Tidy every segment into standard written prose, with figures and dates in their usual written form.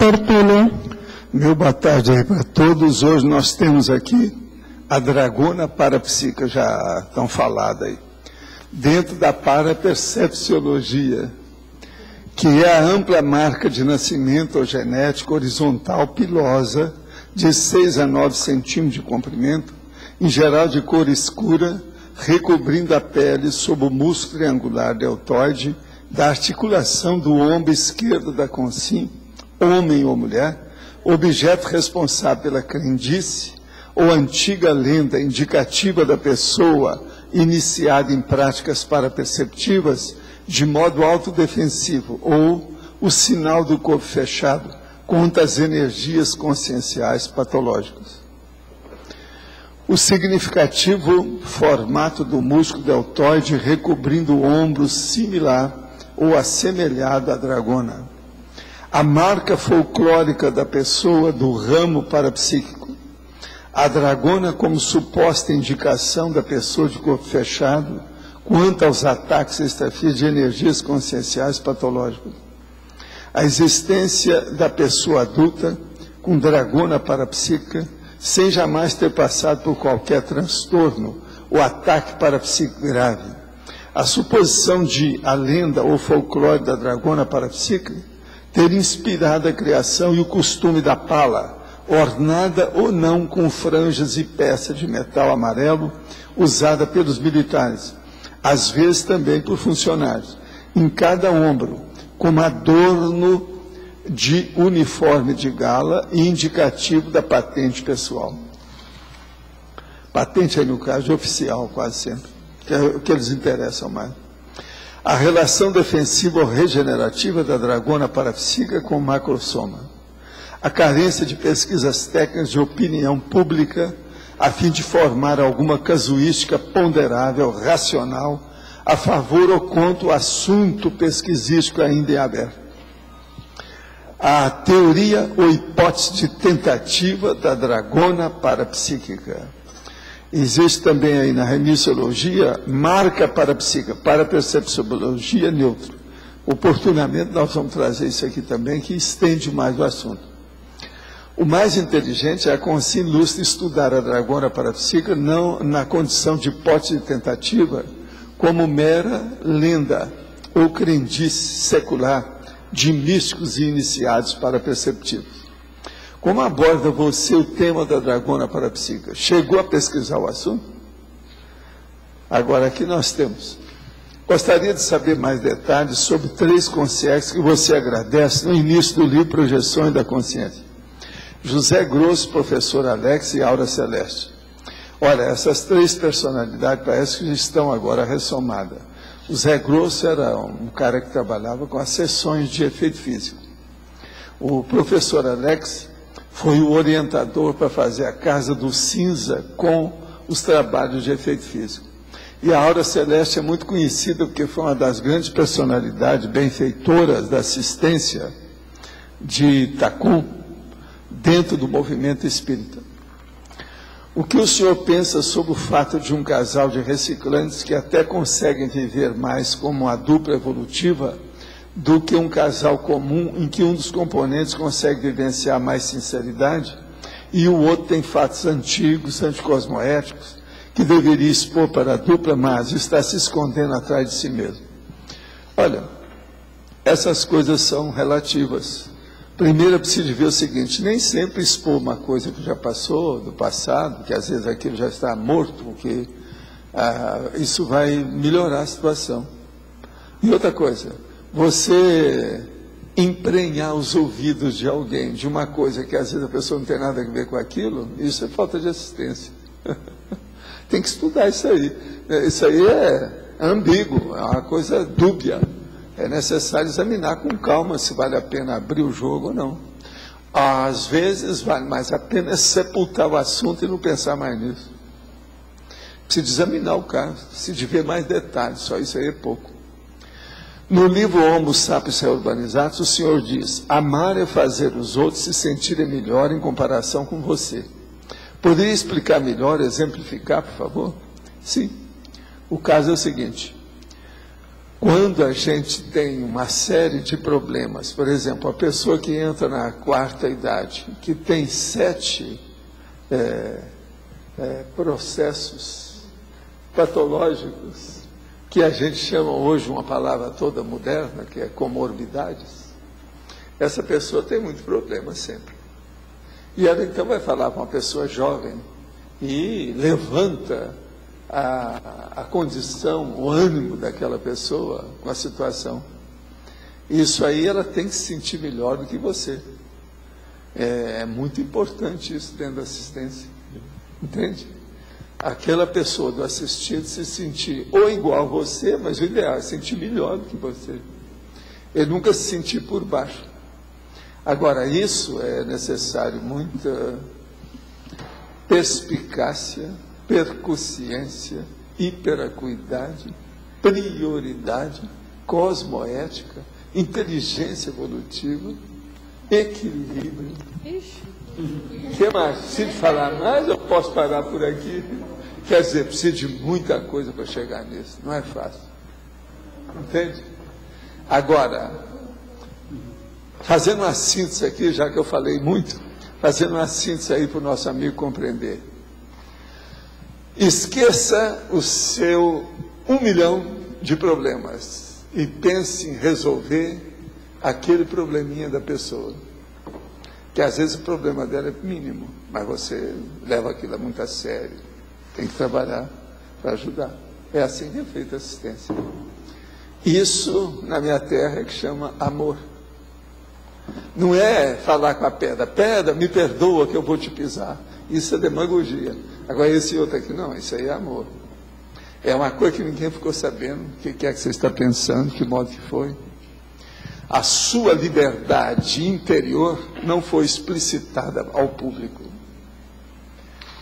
tertúlia. Meu boa tarde aí para todos. Hoje nós temos aqui a dragona parapsíquica, já tão falada aí, dentro da parapercepciologia, que é a ampla marca de nascimento ou genética horizontal pilosa, de 6 a 9 centímetros de comprimento, em geral de cor escura, recobrindo a pele sob o músculo triangular deltoide da articulação do ombro esquerdo da consciência, homem ou mulher, objeto responsável pela crendice ou antiga lenda indicativa da pessoa iniciada em práticas paraperceptivas de modo autodefensivo, ou o sinal do corpo fechado contra as energias conscienciais patológicas. O significativo formato do músculo deltoide recobrindo o ombro similar ou assemelhado à dragona. A marca folclórica da pessoa do ramo parapsíquico. A dragona como suposta indicação da pessoa de corpo fechado quanto aos ataques extrafísicos de energias conscienciais patológicas. A existência da pessoa adulta com dragona parapsíquica sem jamais ter passado por qualquer transtorno ou ataque parapsíquico grave. A suposição de a lenda ou folclore da dragona parapsíquica ter inspirado a criação e o costume da pala, ornada ou não com franjas e peças de metal amarelo, usada pelos militares, às vezes também por funcionários, em cada ombro, como adorno de uniforme de gala e indicativo da patente pessoal. Patente aí no caso de oficial, quase sempre, que é o que eles interessam mais. A relação defensiva ou regenerativa da dragona parapsíquica com o macrosoma. A carência de pesquisas técnicas de opinião pública a fim de formar alguma casuística ponderável, racional, a favor ou contra o assunto pesquisístico ainda em aberto. A teoria ou hipótese de tentativa da dragona parapsíquica. Existe também aí na remissiologia marca parapsíquica, parapercepciologia neutro. Oportunamente nós vamos trazer isso aqui também, que estende mais o assunto. O mais inteligente é a consciência ilustre estudar a dragona parapsíquica não na condição de hipótese de tentativa, como mera lenda ou crendice secular de místicos e iniciados paraperceptivos. Como aborda você o tema da dragona parapsíquica? Chegou a pesquisar o assunto? Agora, aqui nós temos. Gostaria de saber mais detalhes sobre 3 consciências que você agradece no início do livro Projeções da Consciência. José Grosso, professor Alex e Aura Celeste. Olha, essas 3 personalidades parece que estão agora ressomadas. O Zé Grosso era um cara que trabalhava com as sessões de efeito físico. O professor Alex foi o orientador para fazer a Casa do Cinza com os trabalhos de efeito físico. E a Aura Celeste é muito conhecida porque foi uma das grandes personalidades benfeitoras da assistência de Tacum dentro do movimento espírita. O que o senhor pensa sobre o fato de um casal de reciclantes que até conseguem viver mais como uma dupla evolutiva do que um casal comum em que um dos componentes consegue vivenciar mais sinceridade e o outro tem fatos antigos, anticosmoéticos, que deveria expor para a dupla, mas está se escondendo atrás de si mesmo? Olha, essas coisas são relativas. Primeiro, é preciso ver o seguinte: nem sempre expor uma coisa que já passou, do passado, que às vezes aquilo já está morto, porque isso vai melhorar a situação. E outra coisa, você emprenhar os ouvidos de alguém de uma coisa que às vezes a pessoa não tem nada a ver com aquilo, isso é falta de assistência. Tem que estudar isso aí. Isso aí é ambíguo, é uma coisa dúbia. É necessário examinar com calma se vale a pena abrir o jogo ou não. Às vezes vale mais a pena sepultar o assunto e não pensar mais nisso. Precisa examinar o caso, precisa ver mais detalhes, só isso aí é pouco. No livro Homo Sapiens Reurbanizados, o senhor diz: amar é fazer os outros se sentirem melhor em comparação com você. Poderia explicar melhor, exemplificar, por favor? Sim. O caso é o seguinte: Quando a gente tem uma série de problemas, por exemplo, a pessoa que entra na 4ª idade, que tem 7 processos patológicos, que a gente chama hoje uma palavra toda moderna, que é comorbidades, essa pessoa tem muito problema sempre. E ela então vai falar com uma pessoa jovem e levanta a condição, o ânimo daquela pessoa com a situação. Isso aí ela tem que se sentir melhor do que você. É muito importante isso dentro da assistência. Entende? Aquela pessoa do assistido se sentir ou igual a você, mas o ideal é se sentir melhor do que você. Ele nunca se sentir por baixo. Agora, isso é necessário muita perspicácia, percussiência, hiperacuidade, prioridade, cosmoética, inteligência evolutiva, equilíbrio. O que mais? Se falar mais, eu posso parar por aqui. Quer dizer, precisa de muita coisa para chegar nisso. Não é fácil. Entende? Agora, fazendo uma síntese aqui, já que eu falei muito, fazendo uma síntese aí para o nosso amigo compreender. Esqueça o seu 1 milhão de problemas e pense em resolver aquele probleminha da pessoa. Que às vezes o problema dela é mínimo, mas você leva aquilo muito a sério. Tem que trabalhar para ajudar. É assim que é feita a assistência. Isso, na minha terra, é que chama amor. Não é falar com a pedra, pedra, me perdoa que eu vou te pisar. Isso é demagogia. Agora, esse outro aqui, não, isso aí é amor. É uma coisa que ninguém ficou sabendo, o que é que você está pensando, que modo que foi. A sua liberdade interior não foi explicitada ao público.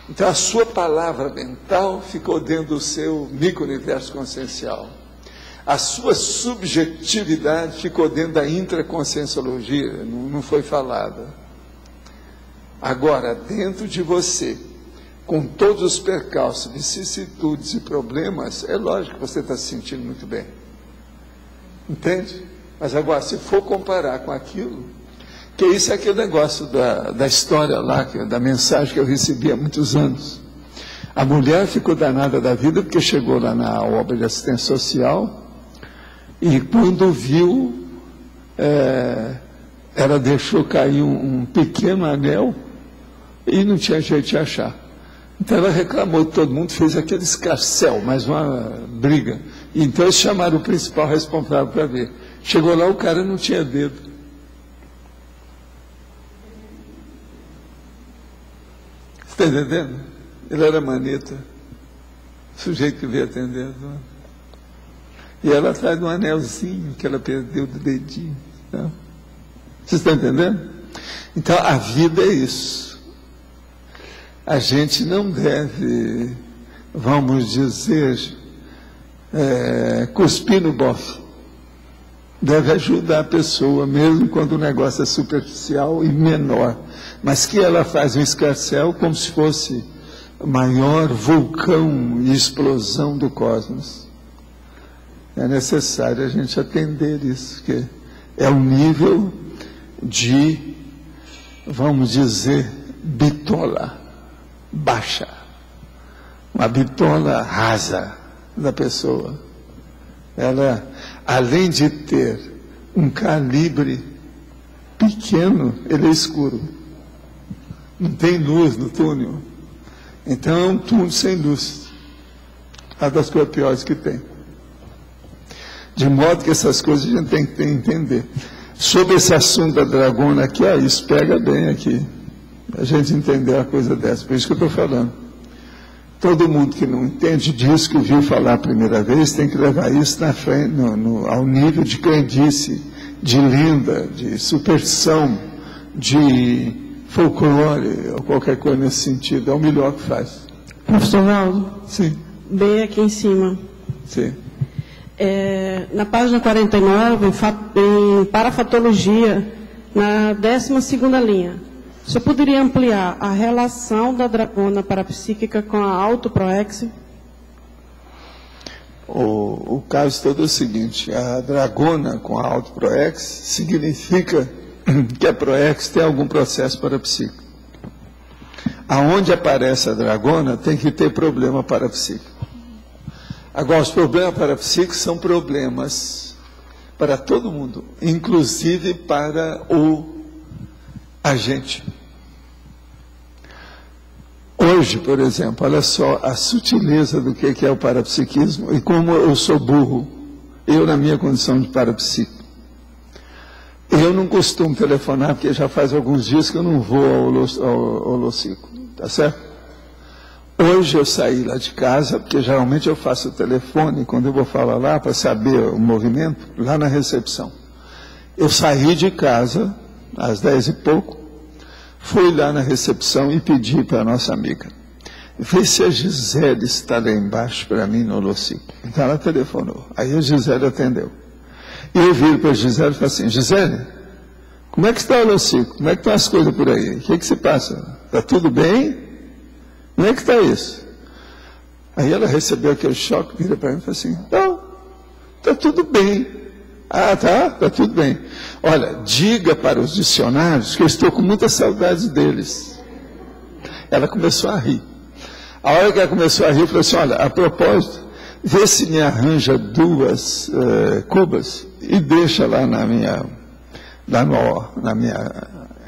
Então, a sua palavra mental ficou dentro do seu micro-universo consciencial. A sua subjetividade ficou dentro da intraconscienciologia, não foi falada. Agora, dentro de você, com todos os percalços, vicissitudes e problemas, é lógico que você está se sentindo muito bem. Entende? Mas agora, se for comparar com aquilo, que isso é aquele negócio da história lá, da mensagem que eu recebi há muitos anos. A mulher ficou danada da vida porque chegou lá na obra de assistência social e quando viu, ela deixou cair um pequeno anel e não tinha jeito de achar. Então ela reclamou de todo mundo, fez aquele escarcéu, mais uma briga. E então eles chamaram o principal responsável para ver. Chegou lá, o cara não tinha dedo. Você está entendendo? Ele era maneta, sujeito que veio atendendo. E ela atrás de um anelzinho que ela perdeu do dedinho. Tá? Você está entendendo? Então a vida é isso. A gente não deve, vamos dizer, cuspir no bofe. Deve ajudar a pessoa, mesmo quando o negócio é superficial e menor. Mas que ela faz um escarcéu como se fosse o maior vulcão e explosão do cosmos. É necessário a gente atender isso, que é um nível de, vamos dizer, bitola baixa. Uma bitola rasa da pessoa. Ela, além de ter um calibre pequeno, ele é escuro. Não tem luz no túnel. Então é um túnel sem luz. Uma das coisas piores que tem. De modo que essas coisas a gente tem que entender. Sobre esse assunto da dragona aqui, isso pega bem aqui. A gente entender a coisa dessa. Por isso que eu estou falando. Todo mundo que não entende disso, que ouviu falar a primeira vez, tem que levar isso na frente, ao nível de crendice, de lenda, de superstição, de folclore, ou qualquer coisa nesse sentido. É o melhor que faz. Professor Valdo? Sim. Bem aqui em cima. Sim. Na página 49, em parafatologia, na 12ª linha, você poderia ampliar a relação da dragona parapsíquica com a autoproexe? O caso todo é o seguinte: a dragona com a autoproex significa que a proex tem algum processo parapsíquico. Aonde aparece a dragona tem que ter problema parapsíquico. Agora, os problemas parapsíquicos são problemas para todo mundo, inclusive para o agente. Hoje, por exemplo, olha só a sutileza do que é o parapsiquismo e como eu sou burro, eu na minha condição de parapsíquico. Eu não costumo telefonar, porque já faz alguns dias que eu não vou ao holociclo, tá certo? Hoje eu saí lá de casa, porque geralmente eu faço o telefone, quando eu vou falar lá, para saber o movimento, lá na recepção. Eu saí de casa, às 10 e pouco, fui lá na recepção e pedi para a nossa amiga: vê se a Gisele está lá embaixo para mim no holociclo. Então ela telefonou. Aí a Gisele atendeu. E eu viro para a Gisele e falei assim: Gisele, como é que está o holociclo? Como é que estão as coisas por aí? O que se passa? Está tudo bem? Como é que está isso? Aí ela recebeu aquele choque, vira para mim e falou assim: não, está tudo bem. Ah, tá tudo bem. Olha, diga para os dicionários que eu estou com muita saudade deles. Ela começou a rir. A hora que ela começou a rir, eu falei assim: olha, a propósito, vê se me arranja 2 cubas e deixa lá na minha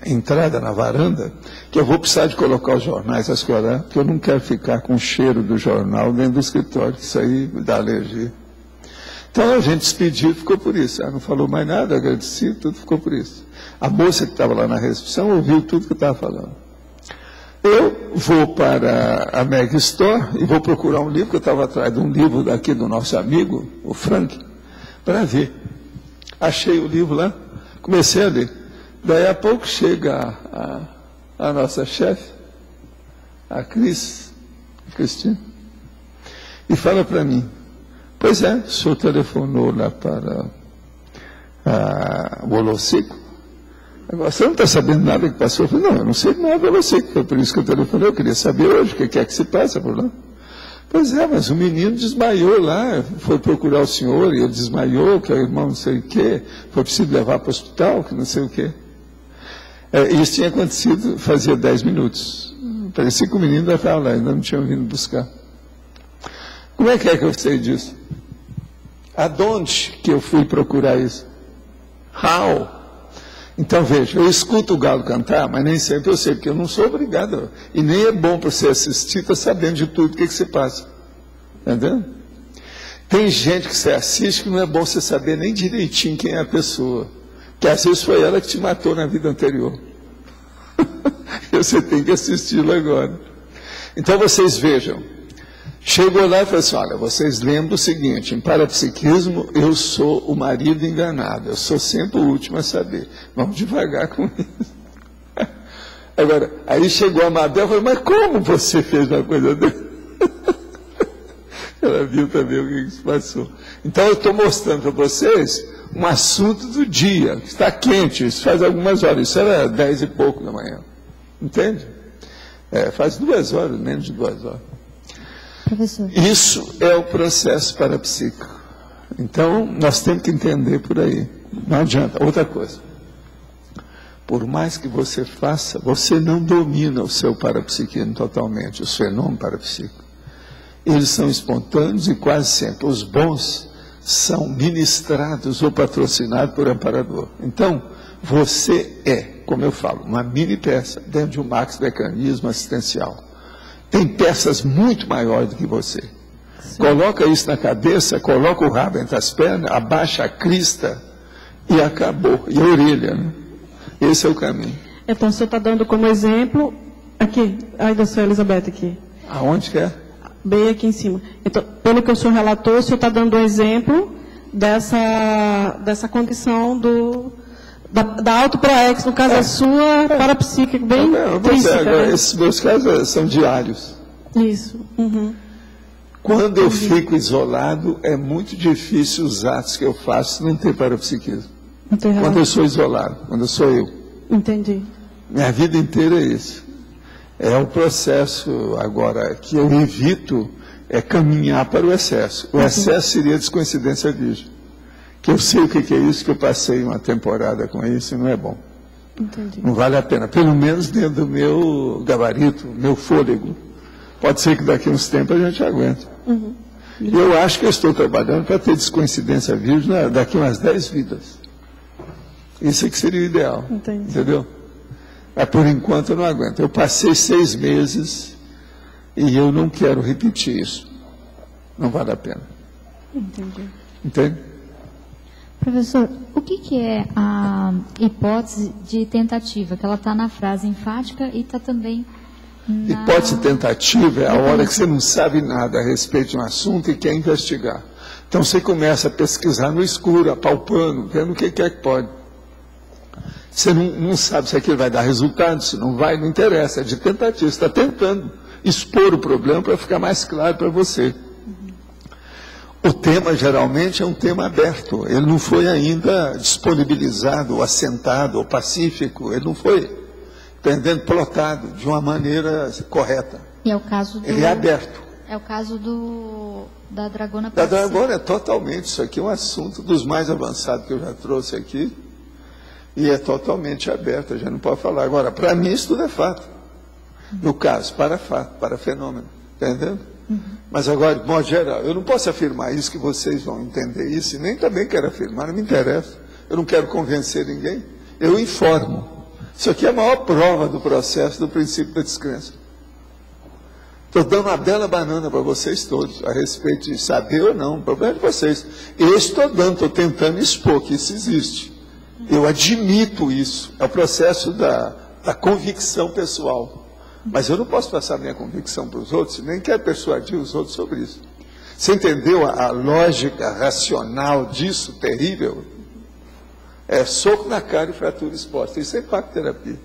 entrada, na varanda, que eu vou precisar de colocar os jornais, as coisas, porque eu não quero ficar com o cheiro do jornal dentro do escritório, que isso aí dá alergia. Então a gente despediu e ficou por isso. Ela não falou mais nada, agradeci, tudo ficou por isso. A moça que estava lá na recepção ouviu tudo que eu estava falando. Eu vou para a Meg Store e vou procurar um livro, que eu estava atrás de um livro daqui do nosso amigo, o Frank, para ver. Achei o livro lá, comecei a ler. Daí a pouco chega a nossa chefe, a Cristina, e fala para mim: pois é, o senhor telefonou lá para o holociclo. Agora, você não está sabendo nada que passou? Eu falei: não, eu não sei nada do holociclo, foi por isso que eu telefonei, eu queria saber hoje o que é que se passa por lá. Pois é, mas o menino desmaiou lá, foi procurar o senhor e ele desmaiou, que é o irmão não sei o quê, foi preciso levar para o hospital, que não sei o quê. Isso tinha acontecido fazia 10 minutos. Parecia que o menino ainda estava lá, ainda não tinha vindo buscar. Como é que eu sei disso? Aonde que eu fui procurar isso? How? Então veja, eu escuto o galo cantar, mas nem sempre eu sei, porque eu não sou obrigado. E nem é bom para você assistir, estar sabendo de tudo o que se passa. Entendeu? Tem gente que você assiste que não é bom você saber nem direitinho quem é a pessoa. Que às vezes foi ela que te matou na vida anterior. Você tem que assisti-lo agora. Então vocês vejam. Chegou lá e falou assim: olha, vocês lembram o seguinte, em parapsiquismo eu sou o marido enganado, eu sou sempre o último a saber. Vamos devagar com isso. Agora, aí chegou a Mabel e falou: mas como você fez uma coisa dessa? Ela viu também o que se passou. Então eu estou mostrando para vocês um assunto do dia, que está quente, isso faz algumas horas, isso era 10 e pouco da manhã. Entende? Faz 2 horas, menos de 2 horas. Professor. Isso é o processo parapsíquico. Então, nós temos que entender por aí. Não adianta. Outra coisa. Por mais que você faça, você não domina o seu parapsiquismo totalmente, os fenômenos parapsíquicos. Eles são espontâneos e quase sempre os bons são ministrados ou patrocinados por amparador. Então, você é, como eu falo, uma mini peça dentro de um mecanismo assistencial. Tem peças muito maiores do que você. Sim. Coloca isso na cabeça, coloca o rabo entre as pernas, abaixa a crista e acabou. E a orelha, né? Esse é o caminho. Então, o senhor está dando como exemplo, aqui, aí da senhora Elizabeth aqui. Aonde que é? Bem aqui em cima. Então, pelo que o senhor relatou, o senhor está dando um exemplo dessa condição da autoproex, no caso a sua, parapsíquica, bem intrínseca. Agora, esses meus casos são diários. Isso. Uhum. Quando eu fico isolado, é muito difícil os atos que eu faço não ter parapsiquismo. Quando eu sou isolado, quando sou eu. Entendi. Minha vida inteira é isso. É um processo, agora, que eu evito é caminhar para o excesso. O excesso seria a descoincidência virgem. Que eu sei o que é isso, que eu passei uma temporada com isso e não é bom. Entendi. Não vale a pena, pelo menos dentro do meu gabarito, meu fôlego. Pode ser que daqui a uns tempos a gente aguente. Uhum. Eu acho que eu estou trabalhando para ter descoincidência virgem daqui a umas 10 vidas. Isso é que seria o ideal. Entendi. Entendeu? Mas por enquanto eu não aguento. Eu passei 6 meses e eu não quero repetir isso. Não vale a pena. Entendi. Entende? Professor, o que é a hipótese de tentativa? Que ela está na frase enfática e está também na... Hipótese tentativa é a hora que você não sabe nada a respeito de um assunto e quer investigar. Então você começa a pesquisar no escuro, apalpando, vendo o que quer que pode. Você não sabe se aquilo vai dar resultado, se não vai, não interessa, é de tentativa. Você está tentando expor o problema para ficar mais claro para você. O tema, geralmente, é um tema aberto. Ele não foi ainda disponibilizado, ou assentado, ou pacífico. Ele não foi, entendendo, plotado de uma maneira correta. E é o caso do... Ele é aberto. É o caso da dragona Da parapsíquica. dragona é totalmente. Isso aqui é um assunto dos mais avançados que eu já trouxe aqui. E é totalmente aberto, a gente não pode falar. Agora, para mim, isso tudo é fato. No caso, para fato, para fenômeno. Entendendo? Mas agora, de modo geral, eu não posso afirmar isso, que vocês vão entender isso, e nem também quero afirmar, não me interessa. Eu não quero convencer ninguém, eu informo. Isso aqui é a maior prova do processo do princípio da descrença. Estou dando uma bela banana para vocês todos, a respeito de saber ou não, o problema é de vocês. Eu estou dando, estou tentando expor que isso existe. Eu admito isso, é o processo da convicção pessoal. Mas eu não posso passar minha convicção para os outros, nem quero persuadir os outros sobre isso. Você entendeu a lógica racional disso, terrível? É soco na cara e fratura exposta. Isso é impacto-terapia.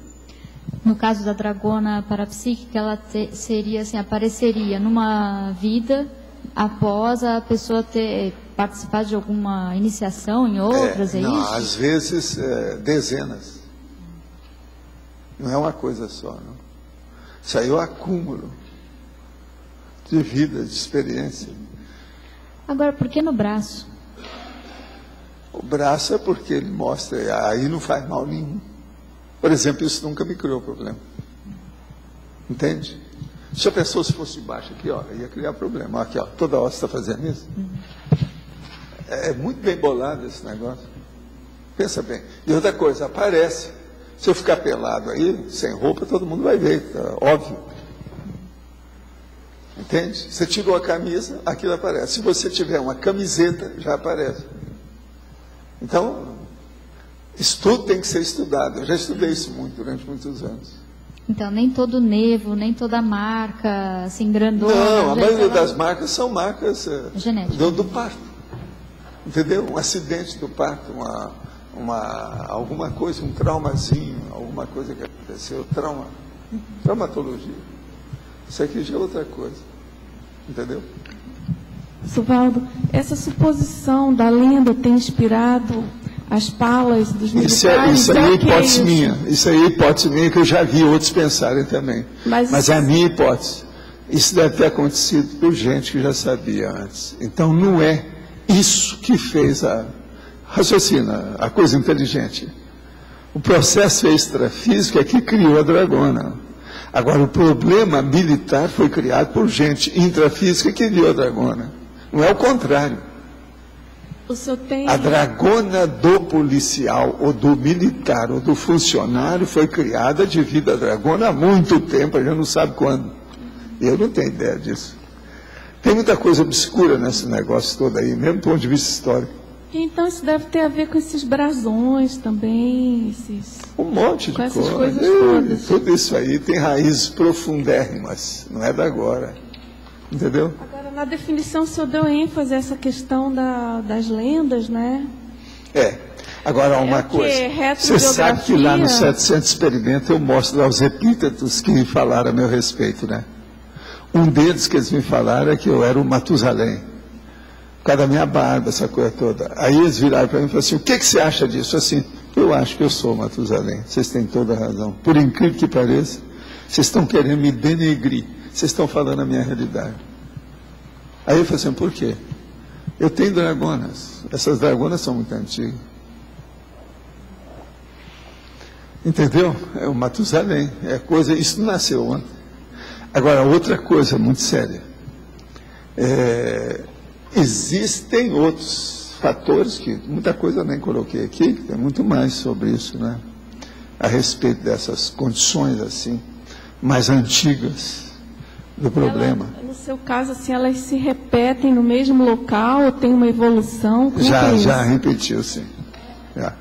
No caso da dragona parapsíquica, ela seria assim, apareceria numa vida após a pessoa ter participado de alguma iniciação em outras, é não, isso? Às vezes, dezenas. Não é uma coisa só, não. Isso aí é o acúmulo de vida, de experiência. Agora, por que no braço? O braço é porque ele mostra, aí não faz mal nenhum. Por exemplo, isso nunca me criou problema. Entende? Se a pessoa se fosse de baixo aqui, ó, ia criar problema. Aqui, ó, toda hora você está fazendo isso. É muito bem bolado esse negócio. Pensa bem. E outra coisa, aparece. Se eu ficar pelado aí, sem roupa, todo mundo vai ver, tá? Óbvio. Entende? Você tirou a camisa, aquilo aparece. Se você tiver uma camiseta, já aparece. Então, isso tudo tem que ser estudado. Eu já estudei isso muito, durante muitos anos. Então, nem todo nevo, nem toda marca, assim, grandona... Não, a maioria das marcas são marcas genéticas. do parto. Entendeu? Um acidente do parto, alguma coisa, um traumazinho, alguma coisa que aconteceu, traumatologia. Isso aqui já é outra coisa. Entendeu? Suvaldo, essa suposição da lenda tem inspirado as falas dos militares? Isso aí é hipótese minha. Isso aí é hipótese minha que eu já vi outros pensarem também. Mas é a minha hipótese. Isso deve ter acontecido por gente que já sabia antes. Então não é isso que fez raciocina, a coisa inteligente. O processo extrafísico é que criou a dragona. Agora, o problema militar foi criado por gente intrafísica que criou a dragona. Não é o contrário. O senhor tem... A dragona do policial, ou do militar, ou do funcionário foi criada devido à dragona há muito tempo, a gente não sabe quando. Eu não tenho ideia disso. Tem muita coisa obscura nesse negócio todo aí, mesmo do ponto de vista histórico. Então isso deve ter a ver com esses brasões também, um monte de com essas coisa. coisas todas. Tudo isso aí tem raízes profundérrimas, não é da agora. Entendeu? Agora, na definição, o senhor deu ênfase a essa questão das lendas, né? Agora, uma coisa. Você sabe que lá no 700 Experimento eu mostro lá os epítetos que falaram a meu respeito, né? Um deles que eles me falaram é que eu era o Matusalém. Por causa da minha barba, essa coisa toda. Aí eles viraram para mim e falaram assim, o que você acha disso? Assim, eu acho que eu sou Matusalém. Vocês têm toda a razão. Por incrível que pareça, vocês estão querendo me denegrir. Vocês estão falando a minha realidade. Aí eu falei assim, por quê? Eu tenho dragonas. Essas dragonas são muito antigas. Entendeu? É o Matusalém. Isso não nasceu ontem. Agora, outra coisa muito séria. Existem outros fatores que muita coisa eu nem coloquei aqui, tem muito mais sobre isso, né? A respeito dessas condições assim, mais antigas do problema. No seu caso, assim, elas se repetem no mesmo local ou tem uma evolução? Já repetiu, sim. Já.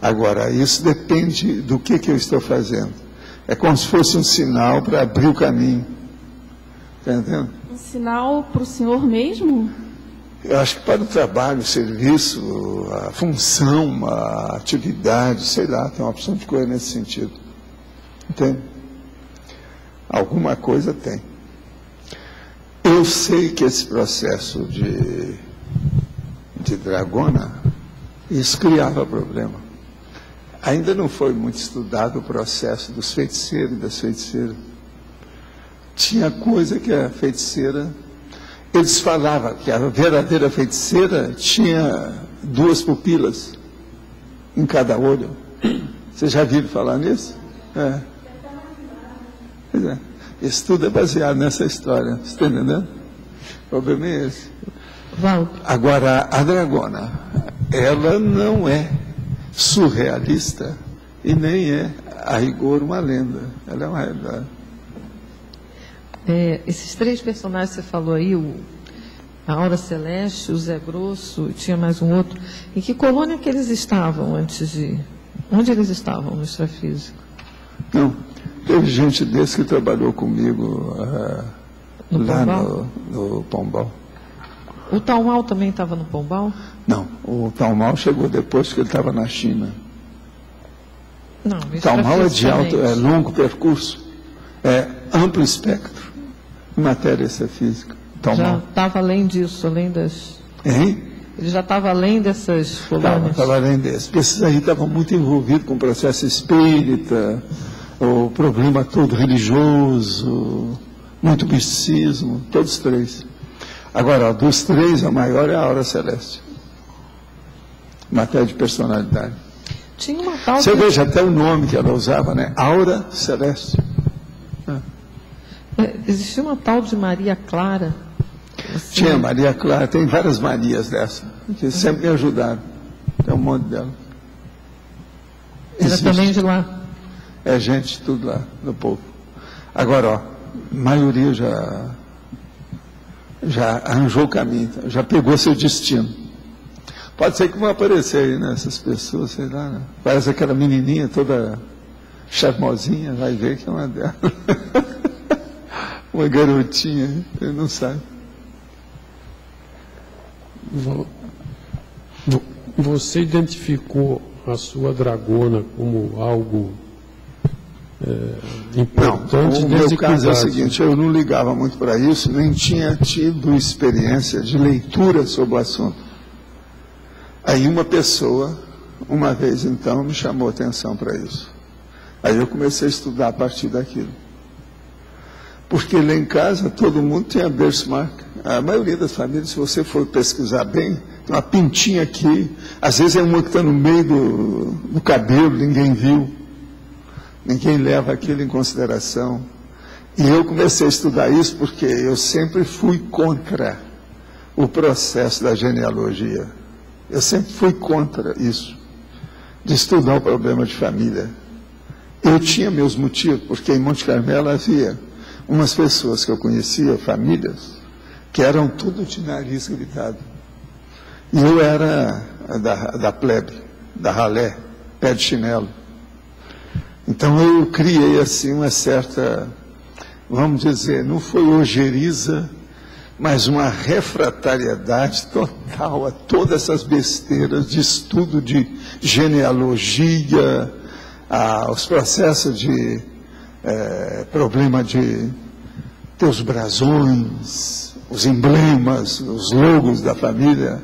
Agora, isso depende do que eu estou fazendo. É como se fosse um sinal para abrir o caminho. Está entendendo? Um sinal para o senhor mesmo? Eu acho que para o trabalho, o serviço, a função, a atividade, sei lá, tem uma opção de coisa nesse sentido. Entende? Alguma coisa tem. Eu sei que esse processo de dragona, isso criava problema. Ainda não foi muito estudado o processo dos feiticeiros e das feiticeiras. Tinha coisa que a feiticeira... Eles falavam que a verdadeira feiticeira tinha 2 pupilas em cada olho. Vocês já viram falar nisso? Pois é. Isso tudo é baseado nessa história. Você está entendendo? O problema é esse. Agora, a dragona, ela não é surrealista e nem é, a rigor, uma lenda. Ela é uma realidade. Esses 3 personagens que você falou aí, a Aura Celeste, o Zé Grosso, tinha mais um outro. Em que colônia que eles estavam antes de... Onde eles estavam no extrafísico? Não, teve gente desse que trabalhou comigo lá no Pombal. O Taumal também estava no Pombal? Não, o Taumal chegou depois que ele estava na China. Não, o Taumal é longo percurso, é amplo espectro. Matéria extrafísica. Já estava além disso, além das... Hein? Ele já estava além dessas colônias? Estava além desses. Porque esses aí estavam muito envolvidos com o processo espírita, o problema todo religioso, muito misticismo, todos 3. Agora, dos 3, a maior é a Aura Celeste. Matéria de personalidade. Tinha uma tal... Você veja até o nome que ela usava, né? Aura Celeste. Existia uma tal de Maria Clara? Assim... Tinha Maria Clara, tem várias Marias dessa, que sempre me ajudaram. Tem um monte dela. Era também de lá? É gente, tudo lá, no povo. Agora, a maioria já arranjou o caminho, já pegou seu destino. Pode ser que vão aparecer aí, né, essas pessoas, sei lá, né? Parece aquela menininha toda charmosinha, vai ver que é uma delas. Uma garotinha, ele não sabe. Você identificou a sua dragona como algo importante? Não, o meu caso é o seguinte, eu não ligava muito para isso, nem tinha tido experiência de leitura sobre o assunto. Aí uma pessoa, uma vez então, me chamou a atenção para isso. Aí eu comecei a estudar a partir daquilo. Porque lá em casa todo mundo tem a birthmark. A maioria das famílias, se você for pesquisar bem, tem uma pintinha aqui. Às vezes é uma que está no meio do cabelo, ninguém viu. Ninguém leva aquilo em consideração. E eu comecei a estudar isso porque eu sempre fui contra o processo da genealogia. Eu sempre fui contra isso, de estudar o problema de família. Eu tinha meus motivos, porque em Monte Carmelo havia umas pessoas que eu conhecia, famílias, que eram tudo de nariz gritado. E eu era da plebe, da ralé, pé de chinelo. Então eu criei assim uma certa, vamos dizer, não foi ojeriza, mas uma refratariedade total a todas essas besteiras de estudo de genealogia, aos processos de problema de ter os brasões, os emblemas, os logos da família.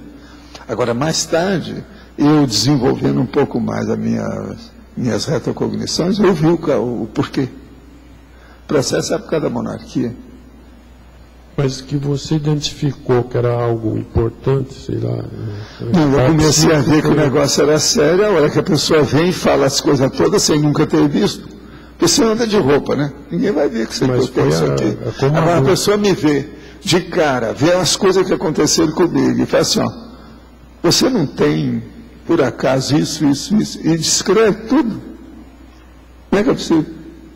Agora, mais tarde, eu desenvolvendo um pouco mais as minhas retrocognições, eu vi o porquê. O processo é por causa da monarquia. Mas que você identificou que era algo importante, sei lá. Não, eu comecei a ver que o negócio era sério, a hora que a pessoa vem e fala as coisas todas sem nunca ter visto. Porque você anda de roupa, né? Ninguém vai ver que você tem isso aqui. Agora a pessoa me vê de cara, vê as coisas que aconteceram comigo e fala assim, ó, você não tem, por acaso, isso, e descreve tudo. Como é que é possível?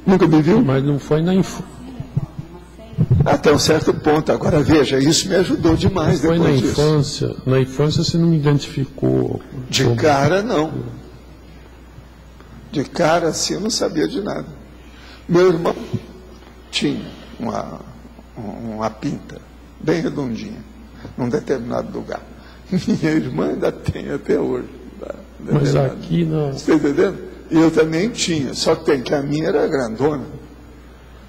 Nunca me viu? Mas não foi na infância. Até um certo ponto. Agora, veja, isso me ajudou demais Foi depois na disso. infância. Na infância você não identificou. De cara, não. De cara, assim, eu não sabia de nada. Meu irmão tinha uma pinta bem redondinha, num determinado lugar. Minha irmã ainda tem até hoje. Mas aqui na... Você está entendendo? E eu também tinha, só tem que a minha era grandona.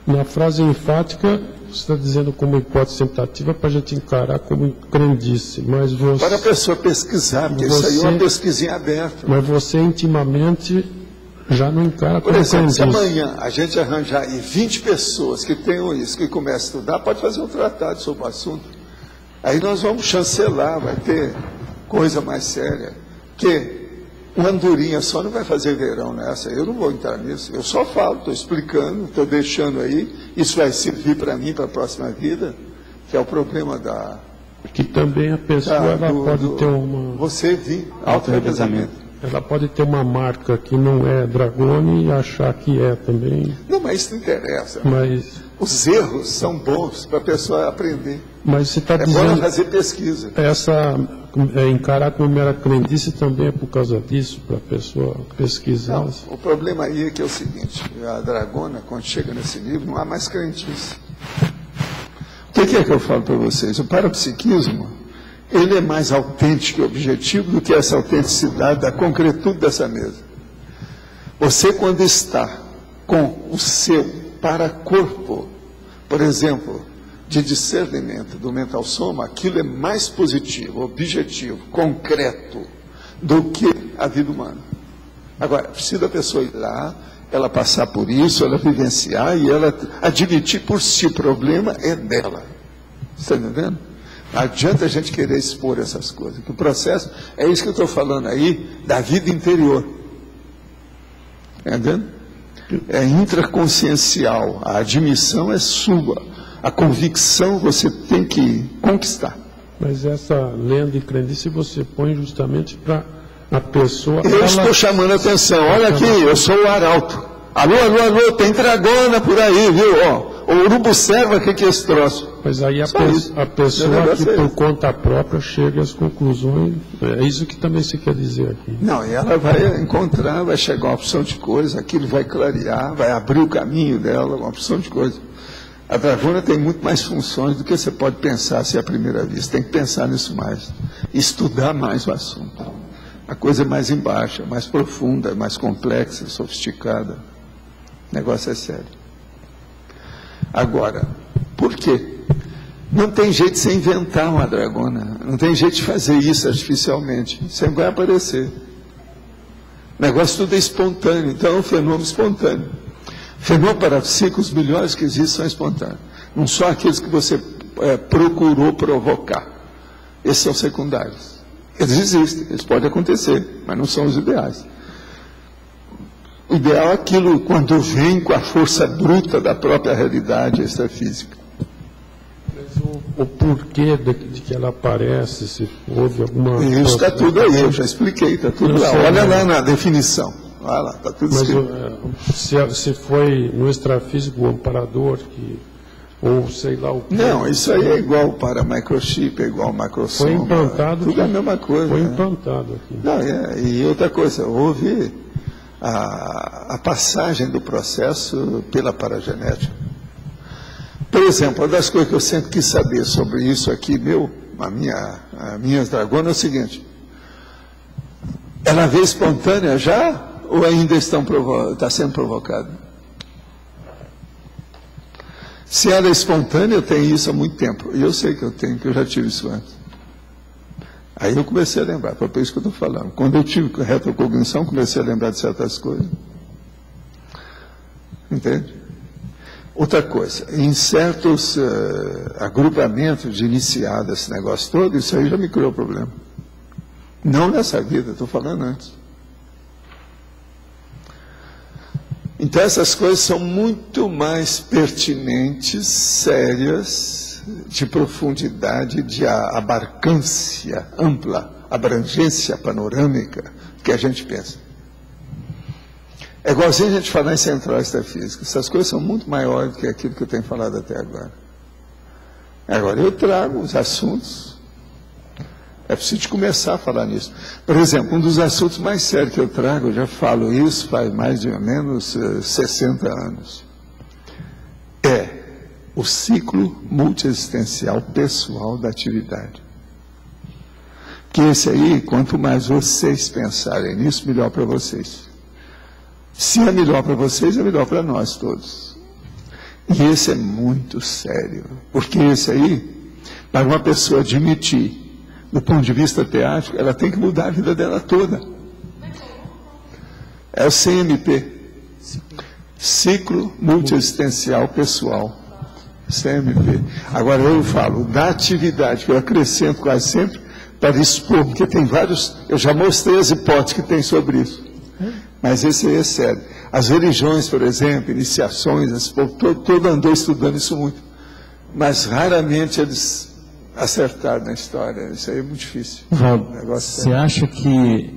Na frase enfática, você está dizendo como hipótese tentativa para a gente encarar como crendice, mas você... Para a pessoa pesquisar, porque isso aí é uma pesquisinha aberta. Mas você intimamente já não encara como crendice. Por exemplo, crendice. se amanhã a gente arranjar aí 20 pessoas que tenham isso, que comecem a estudar, pode fazer um tratado sobre o assunto. Aí nós vamos chancelar, vai ter coisa mais séria. Que uma andorinha só não vai fazer verão nessa. Eu não vou entrar nisso. Eu só falo, estou explicando, estou deixando aí. Isso vai servir para mim, para a próxima vida, que é o problema da... Que também a pessoa ela pode ter uma... Você vir, auto-revezamento. Ela pode ter uma marca que não é dragone e achar que é também. Não, mas isso não interessa. Mas... Os erros são bons para a pessoa aprender. Mas você está dizendo... É bom fazer pesquisa. Encarar como mera crendice também é por causa disso, para a pessoa pesquisar. Não, o problema aí é que é o seguinte, a dragona, quando chega nesse nível, não há mais crendice. O que é que eu falo para vocês? O parapsiquismo, ele é mais autêntico e objetivo do que essa autenticidade da concretude dessa mesa. Você, quando está com o seu paracorpo, por exemplo, de discernimento do mental soma, aquilo é mais positivo, objetivo, concreto do que a vida humana. Agora, precisa a pessoa ir lá, ela passar por isso, ela vivenciar e ela admitir por si, o problema é dela. Está entendendo? Não adianta a gente querer expor essas coisas, que o processo, é isso que eu estou falando aí, da vida interior. Está entendendo? É intraconsciencial, a admissão é sua, a convicção você tem que conquistar. Mas essa lenda e crendice você põe justamente para a pessoa... Eu estou chamando a atenção, olha aqui, eu sou o arauto. Alô, alô, alô, tem dragona por aí, viu? Ó, o urubu serva, o que é esse troço? Mas aí a pessoa que por conta própria chega às conclusões, é isso que também se quer dizer aqui. Não, e ela vai encontrar, vai chegar uma opção de coisa, aquilo vai clarear, vai abrir o caminho dela, uma opção de coisa. A dragona tem muito mais funções do que você pode pensar se é a primeira vista. Tem que pensar nisso mais, estudar mais o assunto. A coisa é mais embaixo, mais profunda, mais complexa, sofisticada. O negócio é sério. Agora, por quê? Não tem jeito de você inventar uma dragona. Não tem jeito de fazer isso artificialmente. Sempre vai aparecer. O negócio tudo é espontâneo. Então é um fenômeno espontâneo. Fenômeno parapsíquico, os melhores que existem são espontâneos. Não são aqueles que você procurou provocar. Esses são secundários. Eles existem, eles podem acontecer, mas não são os ideais. O ideal é aquilo quando vem com a força bruta da própria realidade extrafísica. Mas o porquê de que ela aparece, se houve alguma... Isso está tudo aí, eu já expliquei, está tudo lá. Olha lá na definição. Olha lá, está tudo escrito. Mas se foi no extrafísico o amparador que... Ou sei lá o que... Não, isso aí é igual para microchip, é igual ao macrosoma. Foi implantado... Tudo é a mesma coisa. Foi implantado aqui. Não, e outra coisa, houve a passagem do processo pela paragenética. Por exemplo, uma das coisas que eu sempre quis saber sobre isso aqui, as minhas dragonas, é o seguinte: ela veio espontânea já ou ainda está sendo provocada? Se ela é espontânea, eu tenho isso há muito tempo. E eu sei que eu tenho, que eu já tive isso antes. Aí eu comecei a lembrar, foi por isso que eu estou falando. Quando eu tive retrocognição, comecei a lembrar de certas coisas. Entende? Outra coisa, em certos agrupamentos de iniciados, esse negócio todo, isso aí já me criou problema. Não nessa vida, estou falando antes. Então essas coisas são muito mais pertinentes, sérias, de profundidade, de abarcância ampla, abrangência panorâmica, que a gente pensa. É igualzinho a gente falar em centrais da física. Essas coisas são muito maiores do que aquilo que eu tenho falado até agora. Agora, eu trago os assuntos. É preciso começar a falar nisso. Por exemplo, um dos assuntos mais sérios que eu trago, eu já falo isso faz mais ou menos 60 anos, é o ciclo multiexistencial pessoal da atividade. Que esse aí, quanto mais vocês pensarem nisso, melhor para vocês. Se é melhor para vocês, é melhor para nós todos. E esse é muito sério, porque esse aí, para uma pessoa admitir, do ponto de vista teático, ela tem que mudar a vida dela toda. É o CMP, Ciclo Multiexistencial Pessoal, CMP. Agora eu falo da atividade, que eu acrescento quase sempre, para expor, porque tem vários, eu já mostrei as hipóteses que tem sobre isso. Mas esse aí é sério. As religiões, por exemplo, iniciações, esse povo todo andou estudando isso muito. Mas raramente eles acertaram na história. Isso aí é muito difícil. Valdo, você acha que